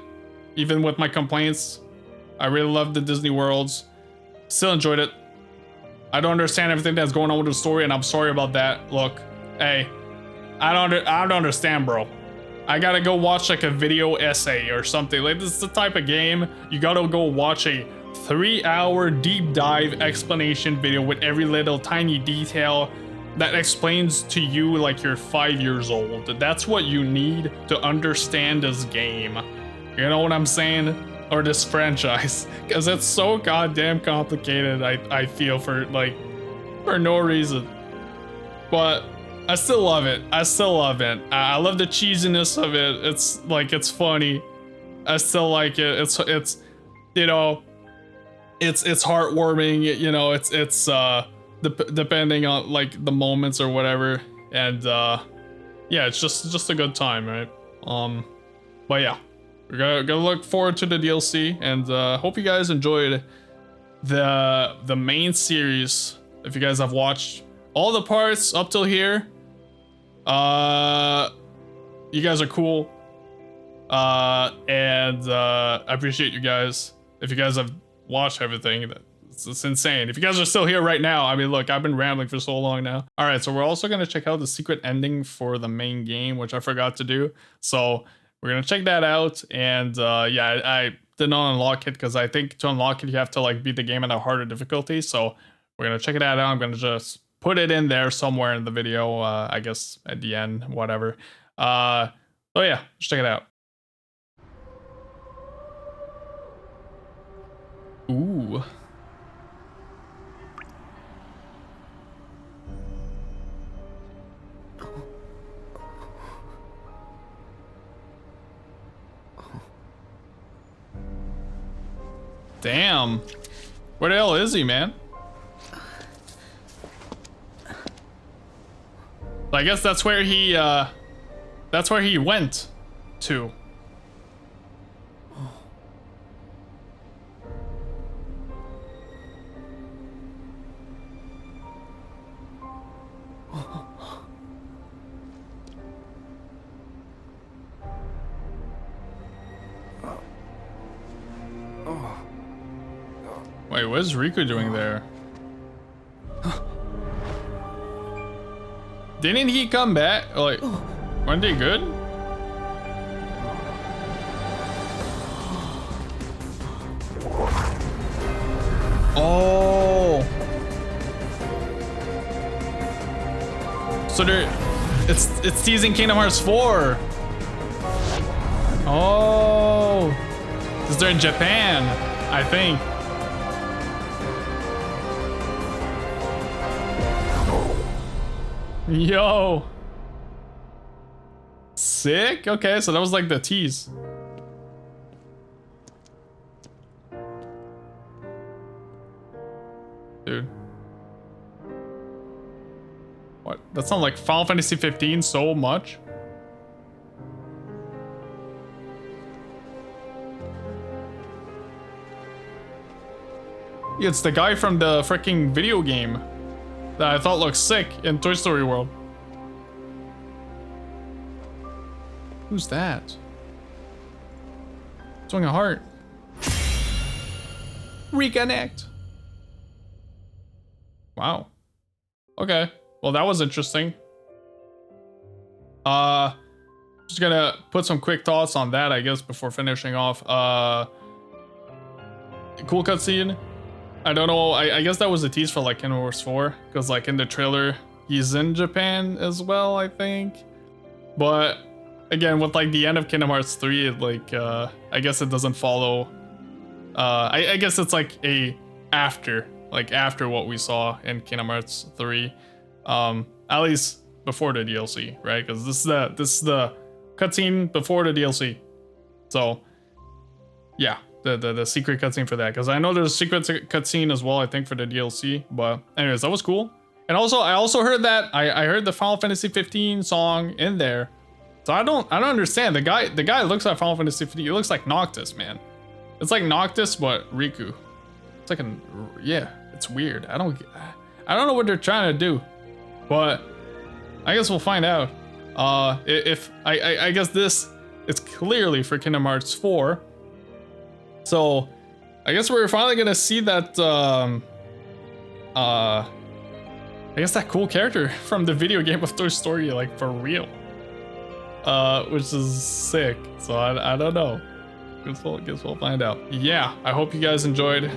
even with my complaints. I really loved the Disney worlds. Still enjoyed it. I don't understand everything that's going on with the story, and I'm sorry about that. Look, hey, I don't understand, bro. I gotta go watch like a video essay or something. Like, this is the type of game you gotta go watch a 3-hour deep dive explanation video with every little tiny detail that explains to you like you're 5 years old. That's what you need to understand this game. You know what I'm saying? or this franchise, because it's so goddamn complicated. I feel for no reason, but I still love it. I still love it. I love the cheesiness of it. It's like, it's funny. I still like it. It's you know, it's heartwarming. You know, it's depending on like the moments or whatever, and yeah, it's just a good time, right? But yeah, we're gonna look forward to the DLC, and hope you guys enjoyed the main series. If you guys have watched all the parts up till here, you guys are cool, and I appreciate you guys. If you guys have watched everything, it's insane. If you guys are still here right now, I mean, look, I've been rambling for so long now. All right, so we're also gonna check out the secret ending for the main game, which I forgot to do. So we're gonna check that out, and yeah, I did not unlock it because I think to unlock it you have to like beat the game at a harder difficulty. So we're gonna check it out. I'm gonna just put it in there somewhere in the video, I guess at the end, whatever. So yeah, let's check it out. Ooh. Damn. Where the hell is he, man? I guess that's where he went to. Wait, what is Riku doing there? Didn't he come back? Like, weren't they good? Oh. So it's teasing Kingdom Hearts 4. Oh. Because they're in Japan, I think. Yo. Sick. Okay, so that was like the tease. Dude. What? That sounds like Final Fantasy 15 so much. Yeah, it's the guy from the freaking video game that I thought looked sick in Toy Story World. Who's that? Doing a heart. Reconnect. Wow. Okay. Well, that was interesting. Just gonna put some quick thoughts on that, I guess, before finishing off. Cool cutscene. I don't know, I guess that was a tease for like Kingdom Hearts 4, because like in the trailer, he's in Japan as well, I think. But again, with like the end of Kingdom Hearts 3, like, I guess it doesn't follow. I guess it's like after what we saw in Kingdom Hearts 3. At least before the DLC, right? Because this is the cutscene before the DLC. So, yeah. The secret cutscene for that, because I know there's a secret cutscene as well, I think, for the DLC. But anyways, that was cool. And also, I also heard that I heard the Final Fantasy 15 song in there. So I don't understand. The guy looks like Final Fantasy 15. He looks like Noctis, man. It's like Noctis, but Riku. It's like yeah, it's weird. I don't know what they're trying to do, but I guess we'll find out. If I guess this is clearly for Kingdom Hearts 4. So, I guess we're finally gonna see that, I guess that cool character from the video game of Toy Story, like, for real. Which is sick. So, I don't know. Guess we'll find out. Yeah, I hope you guys enjoyed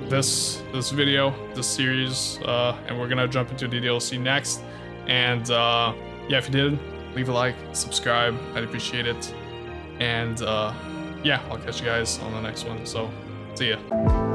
this video, this series, and we're gonna jump into the DLC next. And, yeah, if you did, leave a like, subscribe, I'd appreciate it. And, yeah, I'll catch you guys on the next one. So, see ya.